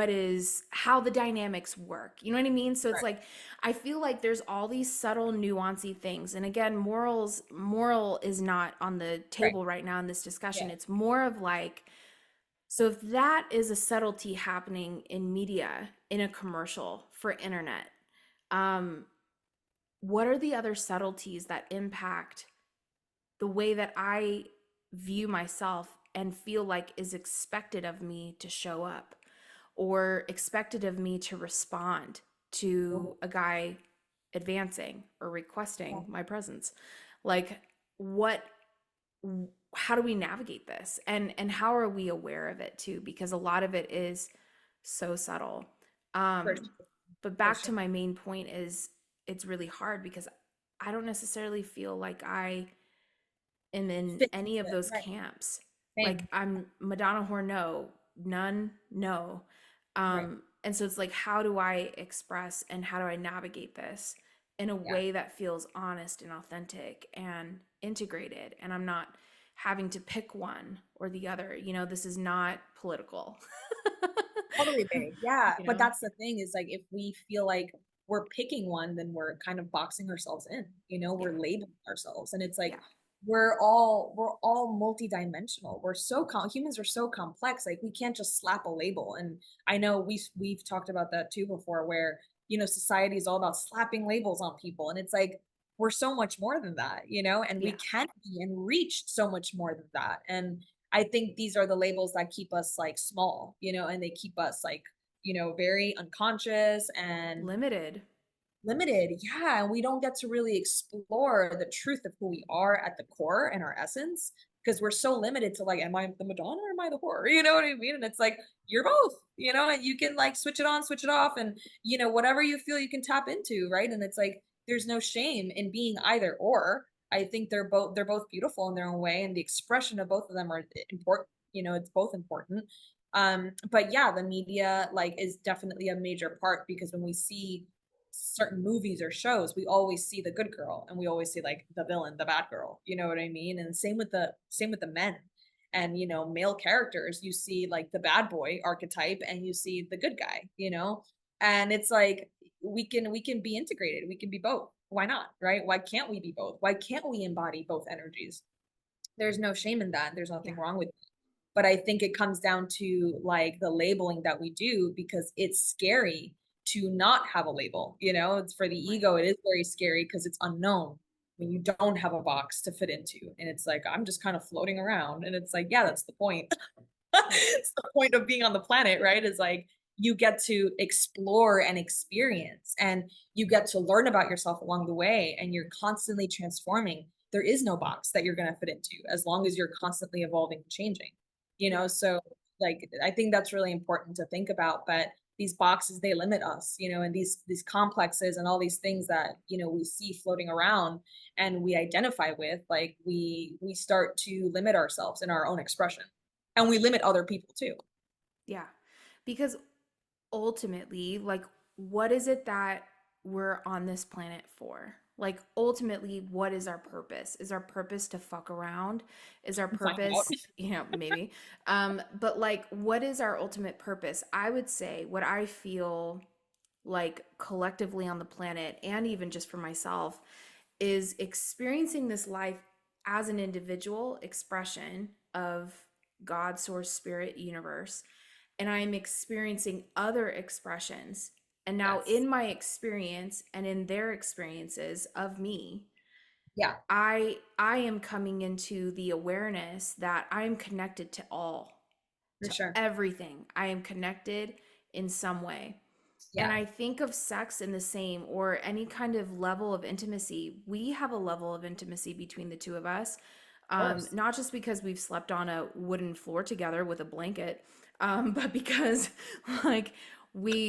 is how the dynamics work. You know what I mean? So it's Right. like I feel like there's all these subtle nuancy things. And again, moral is not on the Right. table right now in this discussion. Yeah. It's more of like so if that is a subtlety happening in media, in a commercial for internet, um, what are the other subtleties that impact the way that I view myself and feel like is expected of me to show up or expected of me to respond to Oh, a guy advancing or yeah. requesting my presence? Like what how do we navigate this and how are we aware of it too, because a lot of it is so subtle. For um sure. but For back sure. to my main point is it's really hard because I don't necessarily feel like I am in Fit into any of it. those Right. camps. Like Same. I'm Madonna whore, no, none, no. Right. And so it's like, how do I express and how do I navigate this in a Yeah. way that feels honest and authentic and integrated? And I'm not having to pick one or the other. You know, this is not political. Totally big. Yeah. You But know? that's the thing is like if we feel like we're picking one, then we're kind of boxing ourselves in, Yeah. we're labeling ourselves. And it's like Yeah. we're all multidimensional. Humans are so complex. Like we can't just slap a label. And I know we've talked about that too before where, society is all about slapping labels on people. And it's like we're so much more than that, and we Yeah. can be and reach so much more than that. And I think these are the labels that keep us like small, and they keep us like, very unconscious and Limited. limited. Yeah. And we don't get to really explore the truth of who we are at the core and our essence because we're so limited to like, am I the Madonna or am I the whore? You know what I mean? And it's like, you're both, and you can like switch it on, switch it off, and, whatever you feel you can tap into. Right. And it's like, there's no shame in being either or. I think they're both beautiful in their own way. And the expression of both of them are important. It's both important. But yeah, the media like is definitely a major part because when we see certain movies or shows, we always see the good girl and we always see like the villain, the bad girl. You know what I mean? And same with the men. And male characters, you see like the bad boy archetype and you see the good guy, And it's like we can be integrated. We can be both. Why not? Right? Why can't we be both? Why can't we embody both energies? There's no shame in that. There's Yeah. nothing wrong with it. But I think it comes down to like the labeling that we do because it's scary to not have a label. It's for the Right. ego. It is very scary because it's unknown when you don't have a box to fit into. And it's like, I'm just kind of floating around. And it's like, yeah, that's the point. Right. It's the point of being on the planet, right? Is like you get to explore and experience and you get to learn about yourself along the way and you're constantly transforming. There is no box that you're going to fit into as long as you're constantly evolving and changing, Yeah. so like I think that's really important to think about. But these boxes, they limit us, and these complexes and all these things that we see floating around and we identify with, like we start to limit ourselves in our own expression and we limit other people too. Yeah. Because ultimately, like, what is it that we're on this planet for? Like, ultimately, what is our purpose? Is our purpose to fuck around? Is our Find out. purpose, maybe. But like, what is our ultimate purpose? I would say what I feel like collectively on the planet, and even just for myself, is experiencing this life as an individual expression of God, source, spirit, universe, and I'm experiencing other expressions. And now, Yes. in my experience and in their experiences of me, Yeah, I am coming into the awareness that I'm connected to all, for to sure. everything. I am connected in some way. And Yeah, I think of sex in the same, or any kind of level of intimacy. We have a level of intimacy between the two of us, of course. not just because we've slept on a wooden floor together with a blanket, but because like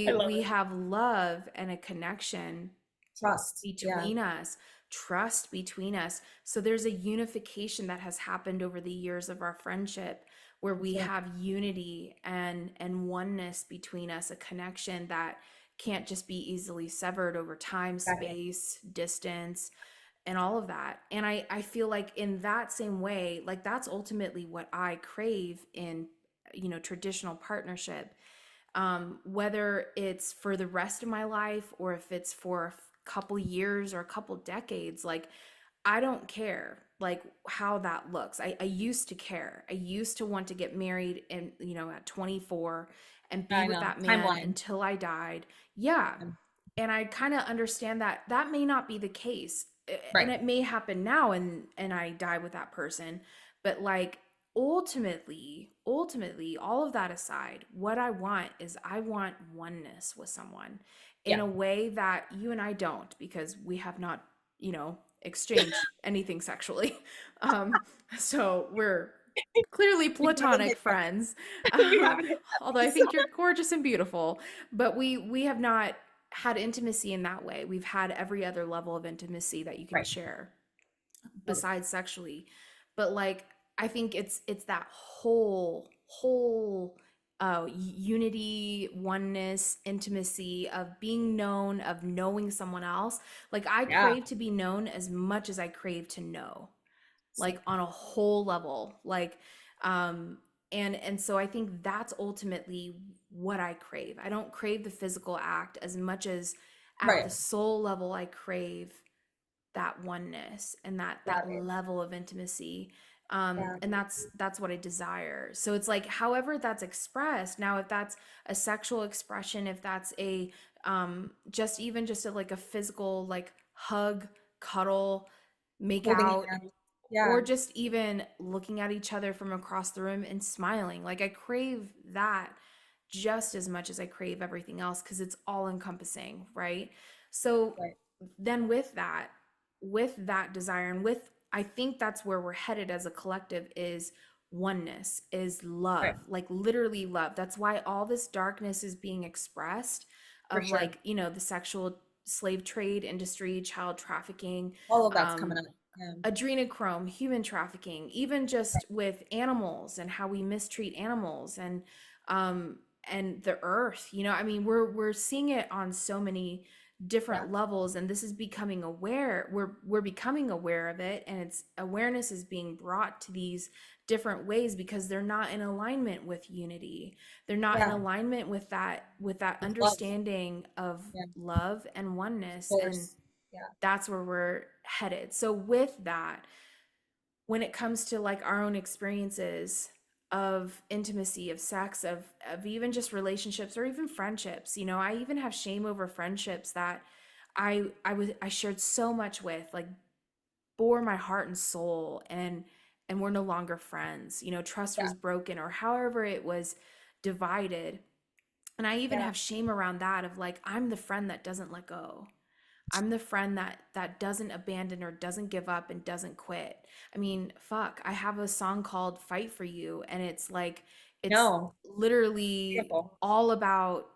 I love we it. have love and a connection Trust. Yeah. between us, trust between us. So there's a unification that has happened over the years of our friendship where For we sure. have unity and oneness between us, a connection that can't just be easily severed over time, Exactly. space, distance, and all of that. And I feel like in that same way, like that's ultimately what I crave in, traditional partnership, whether it's for the rest of my life or if it's for a couple years or a couple decades. Like, I don't care like how that looks. I used to care. I used to want to get married and, at 24 and be I with know. that man Timeline. until I died. Yeah. And I kind of understand that that may not be the case. And Right. it may happen now and I die with that person, but like ultimately all of that aside, what I want is I want oneness with someone in Yeah. a way that you and I don't, because we have not, exchanged anything sexually. Um so we're clearly We haven't platonic hit that. friends. We um, haven't hit that Although I piece. think you're gorgeous and beautiful, but we have not had intimacy in that way. We've had every other level of intimacy that you can Right. share Totally. besides sexually. But like I think it's that whole unity, oneness, intimacy of being known, of knowing someone else. Like I Yeah. crave to be known as much as I crave to know, like Same. on a whole level, like um and so I think that's ultimately what I crave. I don't crave the physical act as much as at the Right. soul level I crave that oneness and Yeah, that babe. level of intimacy. Yeah. And that's what I desire. So it's like however that's expressed now, if that's a sexual expression, if that's a just even just a, like a physical like hug, cuddle, make Holding out, hands. Yeah. or just even looking at each other from across the room and smiling. Like I crave that just as much as I crave everything else because it's all encompassing, right? So Right. then with that desire and with I think that's where we're headed as a collective is oneness, is Right. love, like literally love. That's why all this darkness is being expressed For of sure. like, the sexual slave trade industry, child trafficking, All of that's coming um, up. Yeah. adrenochrome, human trafficking, even Right. just with animals and how we mistreat animals um and the earth. I mean, we're seeing it on so many Yeah. different levels, and this is becoming aware. We're becoming aware of it, and it's awareness is being brought to these different ways because they're not in alignment with unity. They're not in Yeah. alignment with that With love. understanding of Yeah. love and Of oneness, and course. Yeah. that's where we're headed. So with that, when it comes to like our own experiences of intimacy, of sex, of even just relationships or even friendships, I even have shame over friendships that I shared so much with, like bore my heart and soul, and we're no longer friends. Trust Yeah. was broken or however it was divided. And I even Yeah. have shame around that of like I'm the friend that doesn't let go. I'm the friend that doesn't abandon or doesn't give up and doesn't quit. I mean, fuck, I have a song called Fight for You, and it's like it's No. literally Beautiful. all about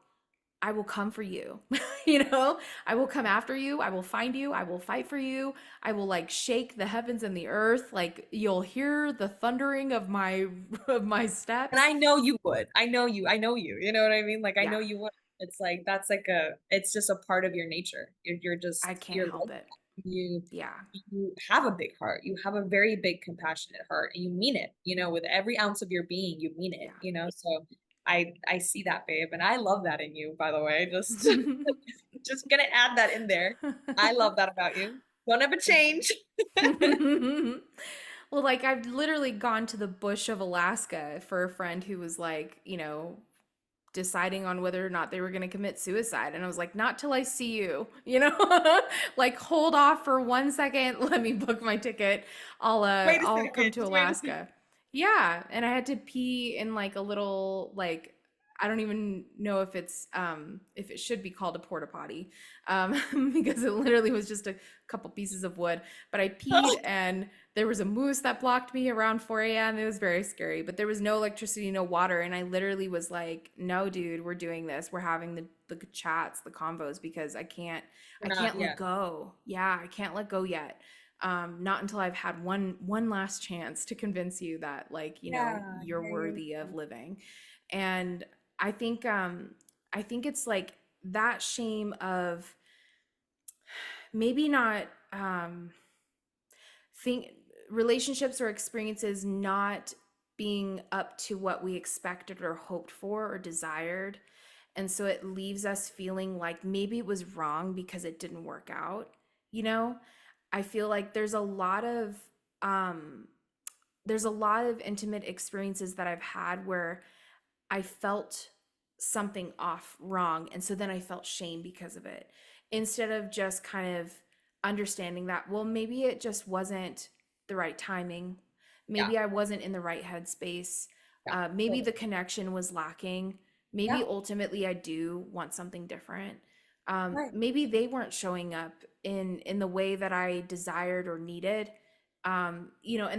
I will come for you. I will come after you. I will find you. I will fight for you. I will like shake the heavens and the earth. Like you'll hear the thundering of my of my And steps. I know you would. I know you. I know you. You know what I mean? Like I Yeah, know you would. It's like that's like a it's just a part of your nature. You're I just can't you're help like it. that. You Yeah. you have a big heart. You have a very big compassionate heart and you mean it, with every ounce of your being, you mean it, Yeah. So I see that, babe, and I love that in you, by the way. Just just gonna add that in there. I love that about you. Don't ever Thank you. change. Well, like I've literally gone to the bush of Alaska for a friend who was like, deciding on whether or not they were going to commit suicide. And I was like, not till I see you, like hold off for 1 second. Let me book my ticket. Wait a I'll come second. to Just wait a second. Alaska. Yeah. And I had to pee in like a little, like, I don't even know if it should be called a porta potty, because it literally was just a couple pieces of wood. But I peed and there was a moose that blocked me around 4 a.m. It was very scary, but there was no electricity, no water, and I literally was like, "No, dude, we're doing this. We're having the chats, the convos because We're I not, can't let yeah. go. Yeah, I can't let go yet. Not until I've had one last chance to convince you that like, Yeah, you're yeah, yeah, worthy yeah. of living." And I think I think it's like that shame of maybe not think relationships or experiences not being up to what we expected or hoped for or desired. And so it leaves us feeling like maybe it was wrong because it didn't work out, you know? I feel like um there's a lot of intimate experiences that I've had where I felt something off wrong. And so then I felt shame because of it. Instead of just kind of understanding that, well, maybe it just wasn't the right timing. Yeah, Maybe I wasn't in the right headspace. yeah, Maybe totally. the connection was lacking. Yeah, Maybe ultimately I do want something different. right. Maybe they weren't showing up in the way that I desired or needed. And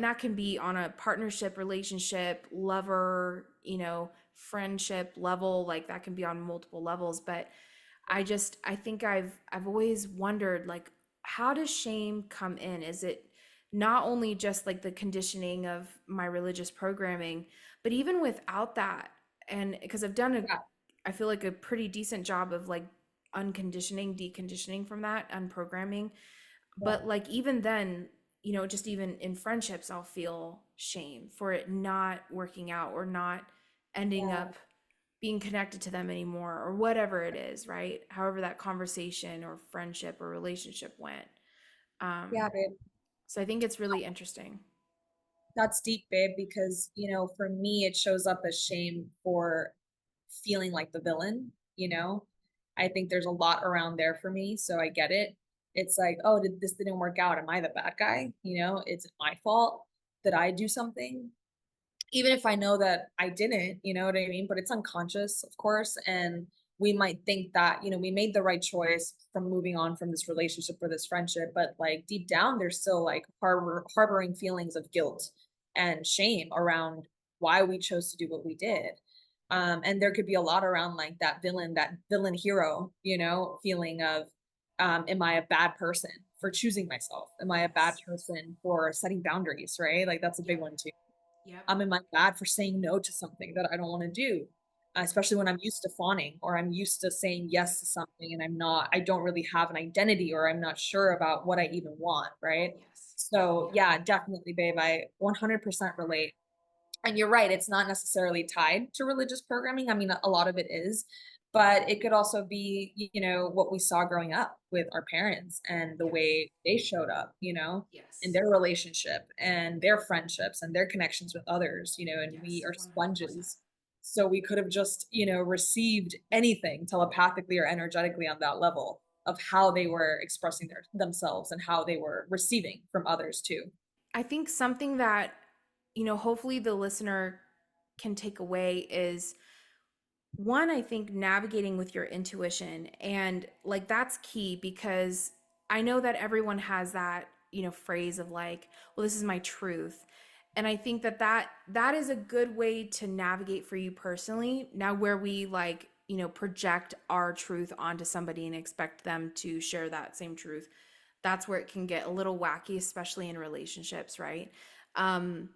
that can be on a partnership, relationship, lover, friendship level. Like that can be on multiple levels. But I think I've always wondered, like, how does shame come in? Is it not only just like the conditioning of my religious programming, but even without that? And because Yeah, I feel like a pretty decent job of like unconditioning, deconditioning from that, unprogramming. yeah, But like even then, just even in friendships, I'll feel shame for it not working out or not ending yeah, up being connected to them anymore or whatever it is, right? However that conversation or friendship or relationship went. yeah, Um, babe. so I think it's really interesting. That's deep, babe, because, for me, it shows up as shame for feeling like the villain, you know? I think there's a lot around there for me, so I get it. It's like, oh, this didn't work out. Am I the bad guy? It's my fault that I do something. Even if I know that I didn't, you know what I mean? But it's unconscious, of course. And we might think that, we made the right choice from moving on from this relationship or this friendship. But like deep down, there's still like harboring feelings of guilt and shame around why we chose to do what we did. And there could be a lot around like that villain hero, feeling of, am I a bad person for choosing myself? Am I a bad Yes. person for setting boundaries, right? Like that's a big Yep. one too. Yep. Am I bad for saying no to something that I don't want to do? Especially when I'm used to fawning or I'm used to saying yes to something and I don't really have an identity or I'm not sure about what I even want, right? Yes. So, Yeah. yeah, definitely, babe. I 100% relate. And you're right, it's not necessarily tied to religious programming. I mean, a lot of it is, but it could also be, what we saw growing up with our parents and the Yes. way they showed up, in Yes. their relationship and their friendships and their connections with others, and we Yes. are 100%. sponges. So we could have just, received anything telepathically or energetically on that level of how they were expressing themselves and how they were receiving from others too. I think something that, hopefully the listener can take away is one, I think navigating with your intuition. And like that's key because I know that everyone has that, phrase of like, well, this is my truth. And I think that is a good way to navigate for you personally. Now where we like, project our truth onto somebody and expect them to share that same truth, that's where it can get a little wacky, especially in relationships, right? Um,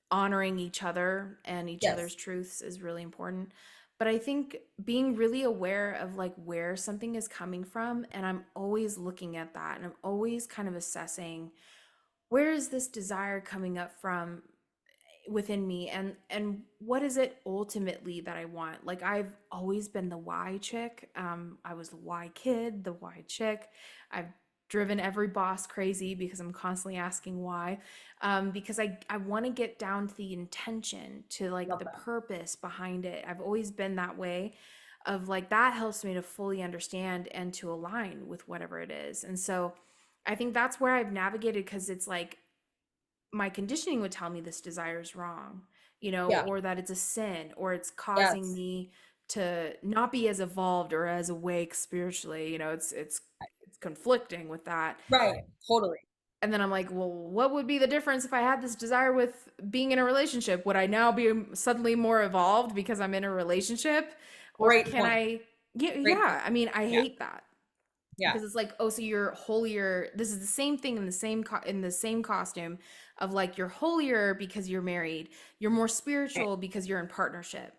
Honoring each other and each Yes. other's truths is really important. But I think being really aware of like where something is coming from, and I'm always looking at that and I'm always kind of assessing where is this desire coming up from within me, and what is it ultimately that I want. Like I've always been the why chick. I was the why kid, the why chick. I've driven every boss crazy because I'm constantly asking why, because I want to get down to the intention, to like Love the that. purpose behind it. I've always been that way, of like that helps me to fully understand and to align with whatever it is. And so I think that's where I've navigated, because it's like my conditioning would tell me this desire is wrong, Yeah. or that it's a sin, or it's causing Yes. me to not be as evolved or as awake spiritually. You know, it's conflicting with that. Right. Totally. And then I'm like, well, what would be the difference if I had this desire with being in a relationship? Would I now be suddenly more evolved because I'm in a relationship? Or Great can point. I, yeah, Great yeah. point. I mean, I Yeah. hate that Yeah. because it's like, oh, so you're holier. This is the same thing in the same in the same costume of like you're holier because you're married. You're more Right. spiritual because you're in partnership.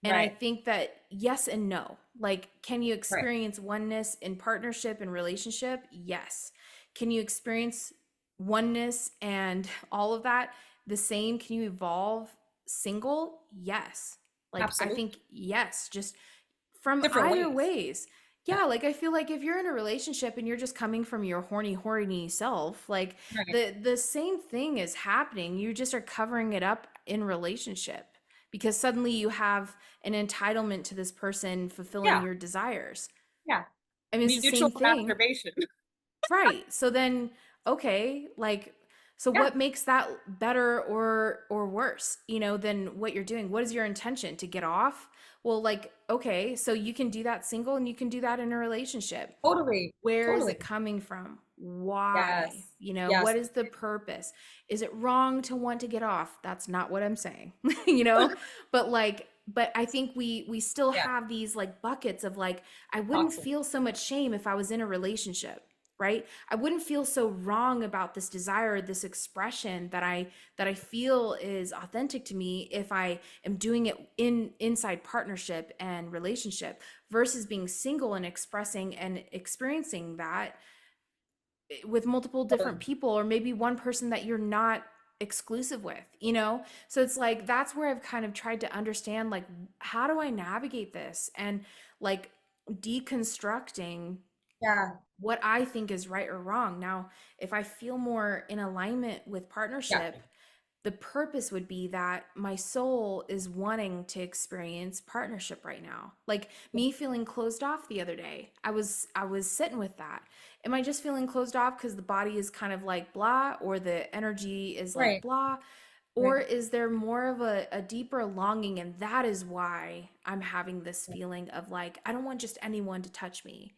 And I Right. think that yes and no. Like, can you Right. experience oneness in partnership and relationship? Yes. Can you experience oneness and all of that the same? Can you evolve single? Yes. Like, I Absolutely. think yes, just from Different either ways. ways. Yeah. Yeah, like I feel like if you're in a relationship and you're just coming from your horny self, like Right. the same thing is happening. You just are covering it up in relationship because suddenly you have an entitlement to this person fulfilling Yeah. your desires. Yeah. I mean, it's the Mutual same thing. masturbation. Right. So then, okay, like, so Yeah. what makes that better or worse, you know, than what you're doing? What is your intention to get off? Well, like, okay, so you can do that single and you can do that in a relationship. Totally. Where is Totally. it coming from? Why? Yes. You know, Yes. what is the purpose? Is it wrong to want to get off? That's not what I'm saying, you know, but like, but I think we still Yeah. have these like buckets of like, I wouldn't Toxic. feel so much shame if I was in a relationship, right? I wouldn't feel so wrong about this desire, this expression that I feel is authentic to me if I am doing it in inside partnership and relationship versus being single and expressing and experiencing that with multiple different Totally. people or maybe one person that you're not exclusive with, you know. So it's like that's where I've kind of tried to understand like how do I navigate this and like deconstructing Yeah. what I think is right or wrong. Now, if I feel more in alignment with Yeah. partnership, the purpose would be that my soul is wanting to experience partnership right now. Like me feeling closed off the other day. I was sitting with that. Am I just feeling closed off because the body is kind of like blah or the energy is like Right. blah? Or Right. is there more of a deeper longing and that is why I'm having this feeling of like I don't want just anyone to touch me,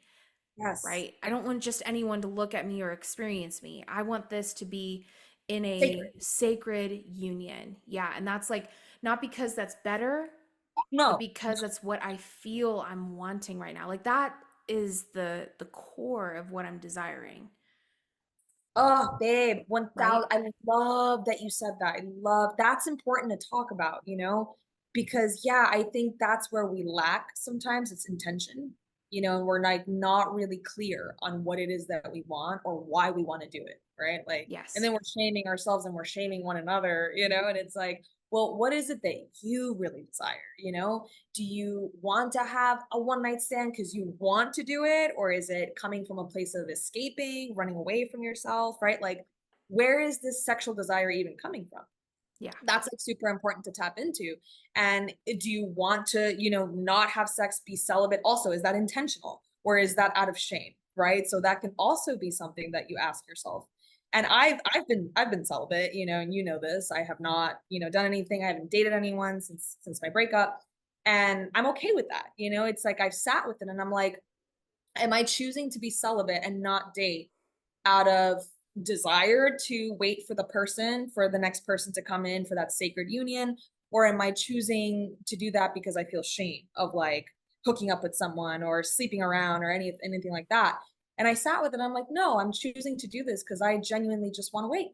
Yes. right? I don't want just anyone to look at me or experience me. I want this to be in a Sacred. sacred union. Yeah. And that's like not because that's better, but No. because that's what I feel I'm wanting right now. Like that is the core of what I'm desiring, Oh, babe, right? 1000. I love that you said that. I love that's important to talk about, because yeah, I think that's where we lack sometimes it's intention, and we're like not really clear on what it is that we want or why we want to do it, right? Like, and Yes. then we're shaming ourselves and we're shaming one another, and it's like, well, what is it that you really desire, do you want to have a one night stand because you want to do it? Or is it coming from a place of escaping, running away from yourself, right? Like, where is this sexual desire even coming from? Yeah. That's like super important to tap into. And do you want to, not have sex, be celibate? Also, is that intentional or is that out of shame? Right. So that can also be something that you ask yourself. And I've been celibate, and this. I have not, done anything. I haven't dated anyone since my breakup. And I'm okay with that. It's like I've sat with it and I'm like, am I choosing to be celibate and not date out of desire to wait for the next person to come in for that sacred union? Or am I choosing to do that because I feel shame of like hooking up with someone or sleeping around or anything like that? And I sat with it. I'm like, no, I'm choosing to do this because I genuinely just want to wait.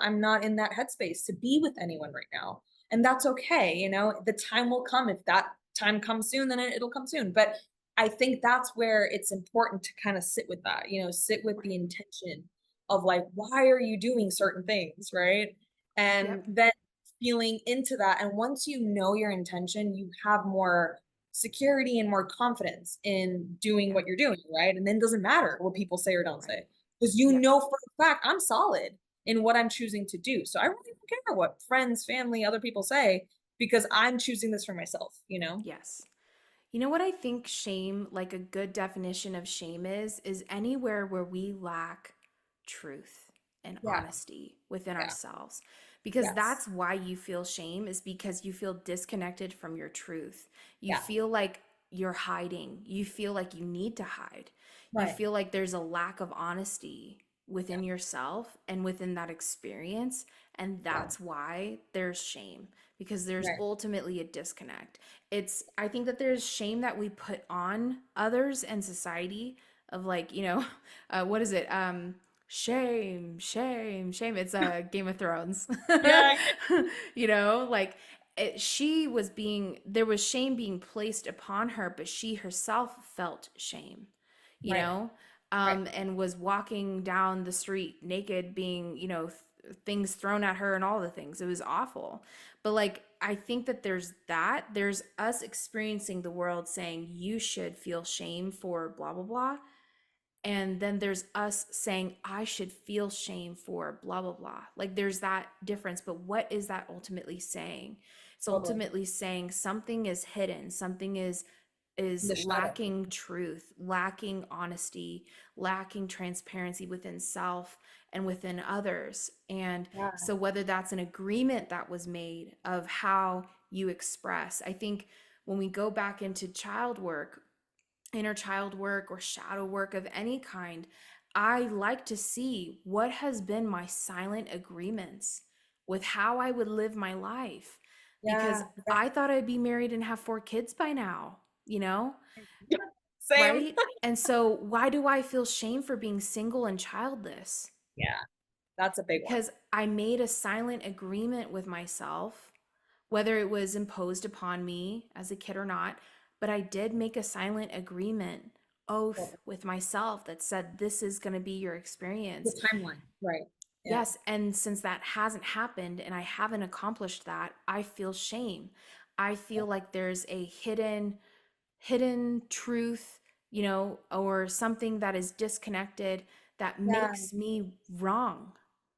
I'm not in that headspace to be with anyone right now. And that's okay. The time will come. If that time comes soon, then it'll come soon. But I think that's where it's important to kind of sit with that, sit with the Right. intention of like, why are you doing certain things, right? And Yep. then feeling into that. And once you know your intention, you have more security and more confidence in doing Yeah. what you're doing, right? And then it doesn't matter what people say or don't Right. say, because Yeah. for a fact I'm solid in what I'm choosing to do. So I really don't care what friends, family, other people say, because I'm choosing this for myself. Yes. You know what I think shame, like a good definition of shame is anywhere where we lack truth and Yeah. honesty within Yeah. ourselves. Because Yes. that's why you feel shame is because you feel disconnected from your truth. You Yeah. feel like you're hiding. You feel like you need to hide. You Right. feel like there's a lack of honesty Yeah. within yourself and within that experience. And that's why there's shame, because there's Right. ultimately a disconnect. I think that there's shame that we put on others and society of like, what is it? Shame, shame, shame. It's Game of Thrones. Yeah. Like she was there was shame being placed upon her, but she herself felt shame, you Right. know, Right. and was walking down the street naked, being, things thrown at her and all the things. It was awful. But like, I think that there's us experiencing the world saying you should feel shame for blah, blah, blah. And then there's us saying I should feel shame for blah blah blah. Like there's that difference, but what is that ultimately saying? It's Totally. ultimately saying something is hidden, something In is the shadow. lacking truth, lacking honesty, lacking transparency within self and within others. And Yeah. so whether that's an agreement that was made of how you express, I think when we go back into child work, inner child work or shadow work of any kind, I like to see what has been my silent agreements with how I would live my life, because Yeah. I thought I'd be married and have 4 kids by now, Same. right? And so why do I feel shame for being single and childless? Yeah. That's a big one. Because I made a silent agreement with myself, whether it was imposed upon me as a kid or not, but I did make a silent agreement, oath Totally. with myself that said, this is going to be your The experience. timeline. Right. Yeah. Yes. And since that hasn't happened and I haven't accomplished that, I feel shame. I feel like there's a hidden truth, or something that is disconnected that Yeah. makes me wrong,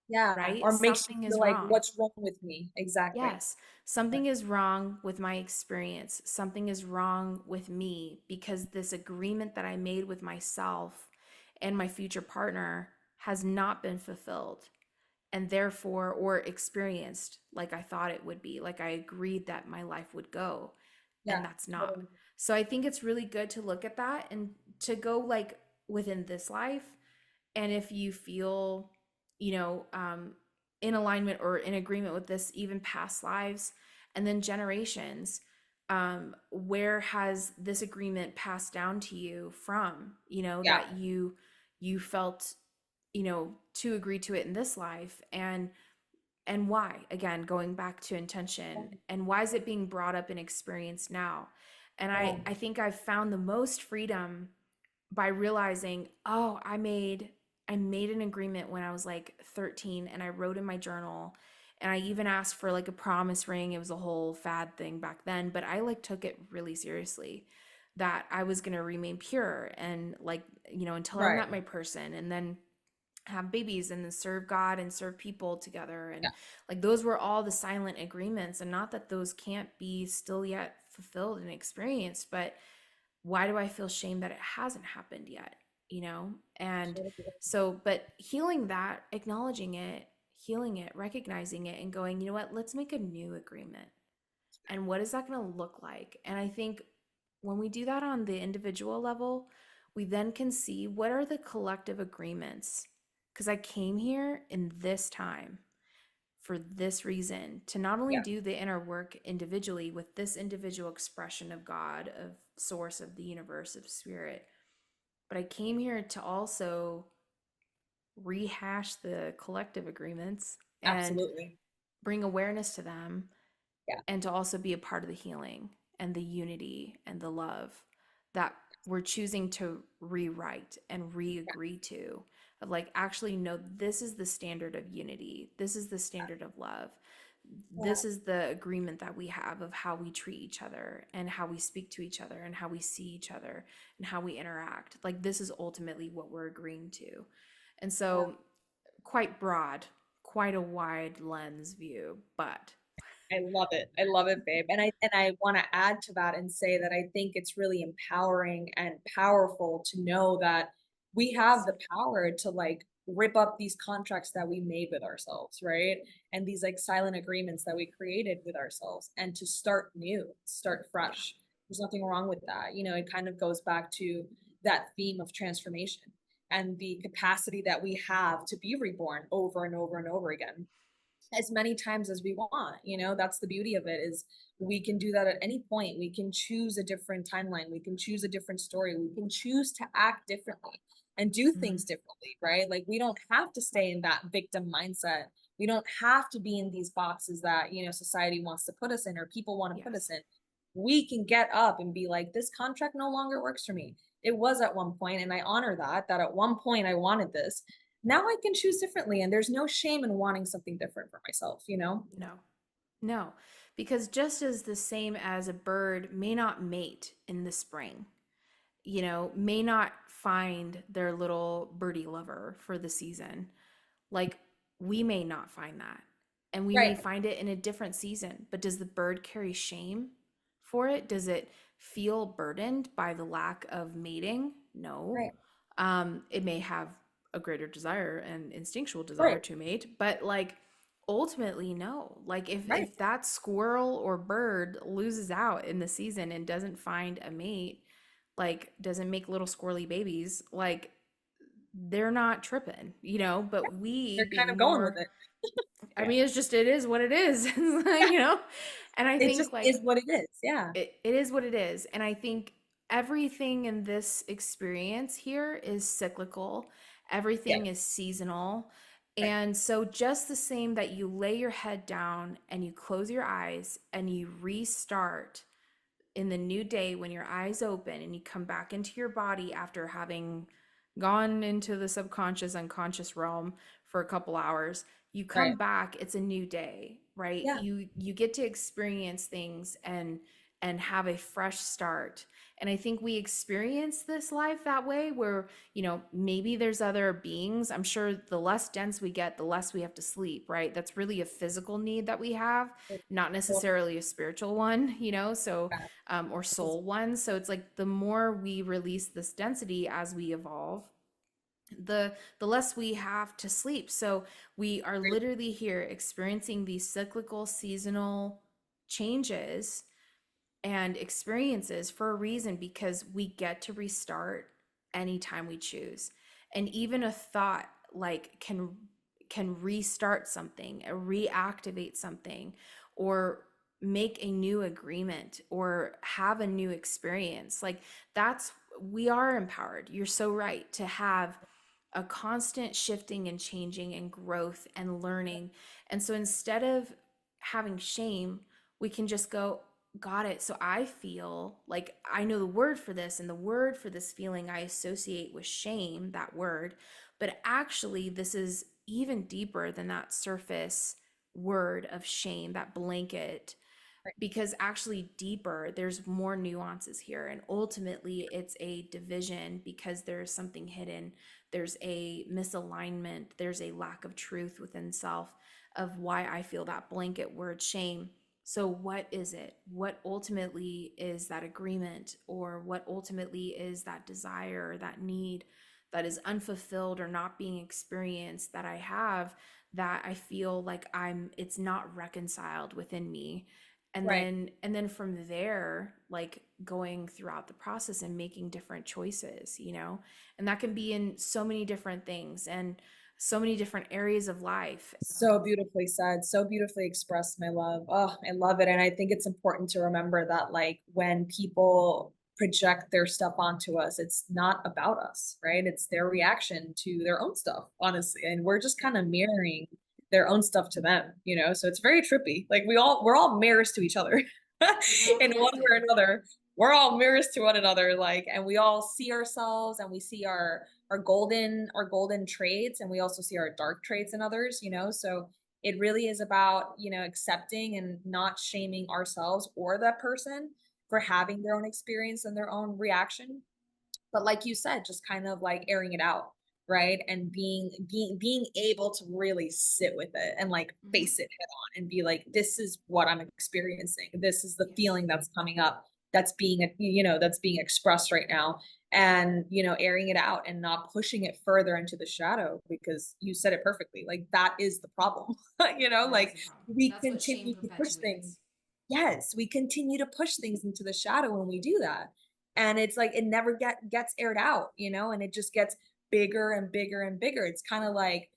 Yeah. right? Or makes you Something feel is like, wrong. what's wrong with me? Exactly. Yes, something is wrong with my experience. Something is wrong with me because this agreement that I made with myself and my future partner has not been fulfilled, and therefore, or experienced like I thought it would be, like I agreed that my life would go, and Yeah. that's not. Totally. So I think it's really good to look at that and to go like within this life. And if you feel, you know um, in alignment or in agreement with this, even past lives and then generations, where has this agreement passed down to you from, Yeah. that you felt, to agree to it in this life, and why, again going back to intention, and why is it being brought up in experience now? And Yeah. I think I've found the most freedom by realizing, oh, I made an agreement when I was like 13, and I wrote in my journal, and I even asked for like a promise ring. It was a whole fad thing back then, but I like took it really seriously, that I was going to remain pure and like, until I Right. met my person, and then have babies and then serve God and serve people together. And Yeah. like those were all the silent agreements, and not that those can't be still yet fulfilled and experienced, but why do I feel shame that it hasn't happened yet? And Totally. so, but healing that, acknowledging it, healing it, recognizing it, and going, you know what, let's make a new agreement. And what is that going to look like? And I think when we do that on the individual level, we then can see what are the collective agreements. Because I came here in this time for this reason, to not only Yeah. do the inner work individually with this individual expression of God, of source, of the universe, of spirit, but I came here to also rehash the collective agreements and Absolutely. bring awareness to them, Yeah. and to also be a part of the healing and the unity and the love that we're choosing to rewrite and Yeah. re-agree to, of like, actually, no, this is the standard of unity, this is the standard of love, Yeah. this is the agreement that we have of how we treat each other and how we speak to each other and how we see each other and how we interact. Like, this is ultimately what we're agreeing to. And Yeah. so, quite broad, quite a wide lens view, but I love it. I love it, babe. And I want to add to that and say that I think it's really empowering and powerful to know that we have the power to like rip up these contracts that we made with ourselves, right? And these like silent agreements that we created with ourselves and to start new, start yeah, fresh. There's nothing wrong with that. You know, it kind of goes back to that theme of transformation and the capacity that we have to be reborn over and over and over again as many times as we want. You know, that's the beauty of it, is we can do that at any point. We can choose a different timeline, we can choose a different story, we can choose to act differently and do things Mhm. differently, right? Like, we don't have to stay in that victim mindset. We don't have to be in these boxes that, you know, society wants to put us in or people want to put us Yes. in. We can get up and be like, this contract no longer works for me. It was at one point, and I honor that at one point I wanted this. Now I can choose differently, and there's no shame in wanting something different for myself, you know? No. No. Because just as the same as a bird may not mate in the spring, may not find their little birdie lover for the season. Like, we may not find that. And we may Right, find it in a different season. But does the bird carry shame for it? Does it feel burdened by the lack of mating? No. right, It may have a greater desire and instinctual desire right, to mate, but like ultimately, no. Like right. if that squirrel or bird loses out in the season and doesn't find a mate, like doesn't make little squirrely babies, like they're not tripping, but we They're kind being of going with more, it. I Yeah. mean, it is what it is. Yeah. And I It just think like is what it is. Yeah. it is what it is. And I think everything in this experience here is cyclical, Yeah. everything is seasonal. Right. And so, just the same that you lay your head down and you close your eyes and you restart in the new day when your eyes open and you come back into your body after having gone into the subconscious unconscious realm for a couple hours, you come Right. back, it's a new day, right? Yeah. You get to experience things and have a fresh start. And I think we experience this life that way where, maybe there's other beings. I'm sure the less dense we get, the less we have to sleep, right? That's really a physical need that we have, not Well, necessarily a spiritual one, so yeah. or soul one. So it's like the more we release this density as we evolve, the less we have to sleep. So we are literally here experiencing these cyclical, seasonal changes and experiences for a reason, because we get to restart anytime we choose. And even a thought like can restart something, reactivate something, or make a new agreement or have a new experience. Like, that's, we are empowered. You're so right to have a constant shifting and changing and growth and learning. And so instead of having shame, we can just go, got it. So I feel like I know the word for this, and the word for this feeling I associate with shame, that word. But actually, this is even deeper than that surface word of shame, that blanket, Right. because actually deeper there's more nuances here, and ultimately it's a division because there's something hidden, there's a misalignment, there's a lack of truth within self of why I feel that blanket word shame. So what is it? What ultimately is that agreement, or what ultimately is that desire, that need that is unfulfilled or not being experienced that I have, that I feel like it's not reconciled within me? and Right. then and then from there, like going throughout the process and making different choices, and that can be in so many different things and so many different areas of life. So beautifully said, so beautifully expressed, my love. Oh, I love it. And I think it's important to remember that, like, when people project their stuff onto us, it's not about us, right? It's their reaction to their own stuff, honestly. And we're just kind of mirroring their own stuff to them, you know? So it's very trippy. Like, we're all mirrors to each other We're all in one way or connected. another. We're all mirrors to one another, like, and we all see ourselves and we see our golden traits, and we also see our dark traits in others, you know? So it really is about, you know, accepting and not shaming ourselves or that person for having their own experience and their own reaction, but like you said, just kind of like airing it out, right? And being able to really sit with it and like Hmm. face it head on and be like, this is what I'm experiencing, this is the Yes. feeling that's coming up, that's being, you know, that's being expressed right now. And, you know, airing it out and not pushing it further into the shadow, because you said it perfectly, like, that is the problem. You know, That is like, the problem. we That's what shame continue to push things. perpetuates. yes, we continue to push things into the shadow when we do that. And it's like it never gets aired out, and it just gets bigger and bigger and bigger. It's kind of like,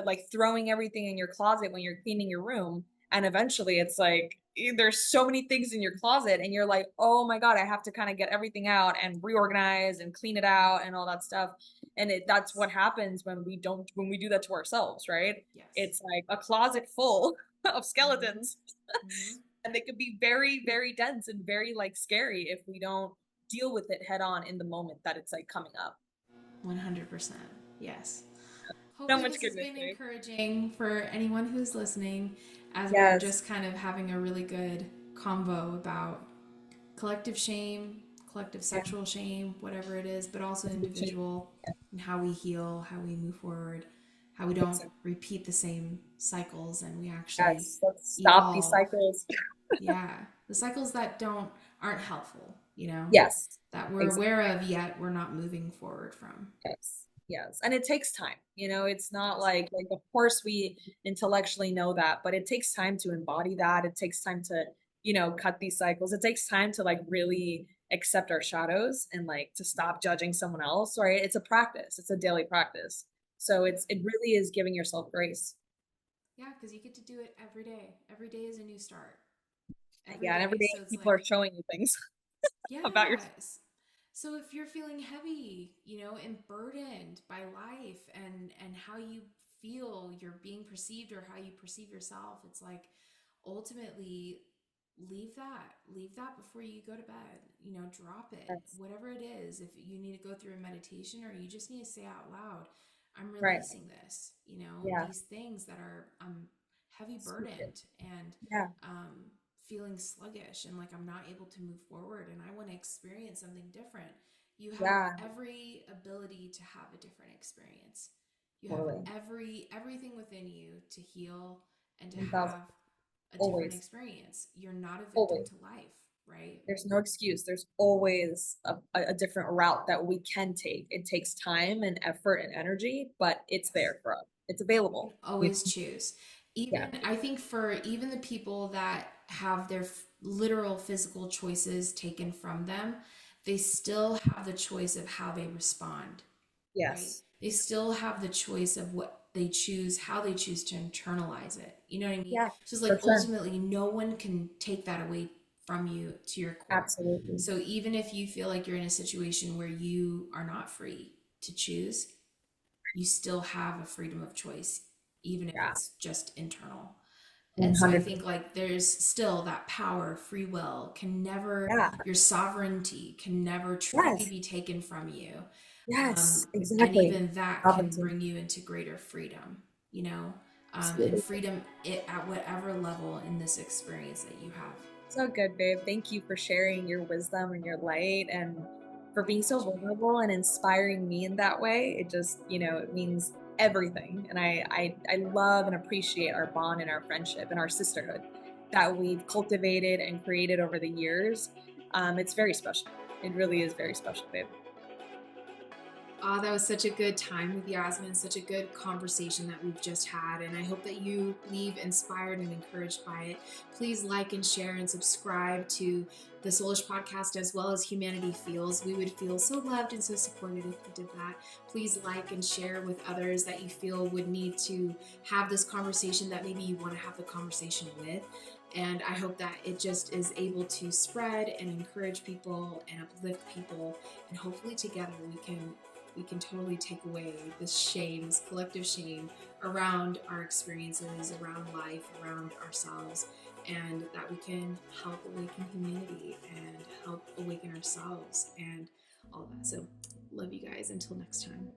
like throwing everything in your closet when you're cleaning your room. And eventually it's like there's so many things in your closet and you're like, "Oh my God, I have to kind of get everything out and reorganize and clean it out and all that stuff." And that's Yes. what happens when we do that to ourselves, right? Yes. It's like a closet full of Mm-hmm. skeletons. Mm-hmm. And they could be very, very dense and very like scary if we don't deal with it head on in the moment that it's like coming up. 100%. Yes. So Hopefully, much this has goodness, been babe. encouraging for anyone who's listening as we're Yes, just kind of having a really good convo about collective shame, collective yeah, sexual shame, whatever it is, but also yeah, individual and how we heal, how we move forward, how we don't exactly. repeat the same cycles and we actually Yes, let's stop these evolve. cycles. Yeah, the cycles that don't aren't helpful, Yes, that we're exactly. aware of yet we're not moving forward from. Yes, yes, and it takes time. It's It not does. like of course we intellectually know that, but it takes time to embody that. It takes time to cut these cycles. It takes time to like really accept our shadows and like to stop judging someone else. Right? It's a practice. It's a daily practice. So it really is giving yourself grace. Yeah, because you get to do it every day. Every day is a new start. Every Yeah, and every day. day So it's people are like, showing you things about yourself. yes. So if you're feeling heavy, and burdened by life and how you feel you're being perceived or how you perceive yourself, it's like ultimately leave that before you go to bed. Drop it. Yes, Whatever it is, if you need to go through a meditation or you just need to say out loud, I'm right. releasing this, Yeah. these things that are heavy So good. burdened and Yeah. feeling sluggish and like I'm not able to move forward and I want to experience something different. You have Yeah. every ability to have a different experience. You have Totally. everything within you to heal and to 1000. have a different Always. experience. You're not a victim Always. to life, right? There's no excuse. There's always a different route that we can take. It takes time and effort and energy, but it's Yes. there for us. It's You can available. always choose. Yeah. Even I think for even the people that have their literal physical choices taken from them, they still have the choice of how they respond, right? Yes. They still have the choice of what they choose, how they choose to internalize it. You know what I mean? Yeah. So it's like For sure. ultimately no one can take that away from you to your core. Absolutely. So even if you feel like you're in a situation where you are not free to choose, you still have a freedom of choice, even if Yeah. it's just internal. And so I think 100%. like there's still that power, free will can never, Yeah. your sovereignty can never truly Yes. be taken from you. Yes. And Exactly. even that can Sovereignty. bring you into greater freedom, you know, and Absolutely. freedom at whatever level in this experience that you have. So good, babe. Thank you for sharing your wisdom and your light and for My being so pleasure, babe. vulnerable and inspiring me in that way. It just, it means everything. And I love and appreciate our bond and our friendship and our sisterhood that Same. we've cultivated and created over the years. It's very special. It really is very special, babe. That was such a good time with Yasmin, such a good conversation that we've just had. And I hope that you leave inspired and encouraged by it. Please like and share and subscribe to the Soulish podcast as well as Humanity Feels. We would feel so loved and so supported if you did that. Please like and share with others that you feel would need to have this conversation that maybe you want to have the conversation with. And I hope that it just is able to spread and encourage people and uplift people. And hopefully together we can totally take away this shame, this collective shame around our experiences, around life, around ourselves, and that we can help awaken humanity and help awaken ourselves and all of that. So, love you guys. Until next time.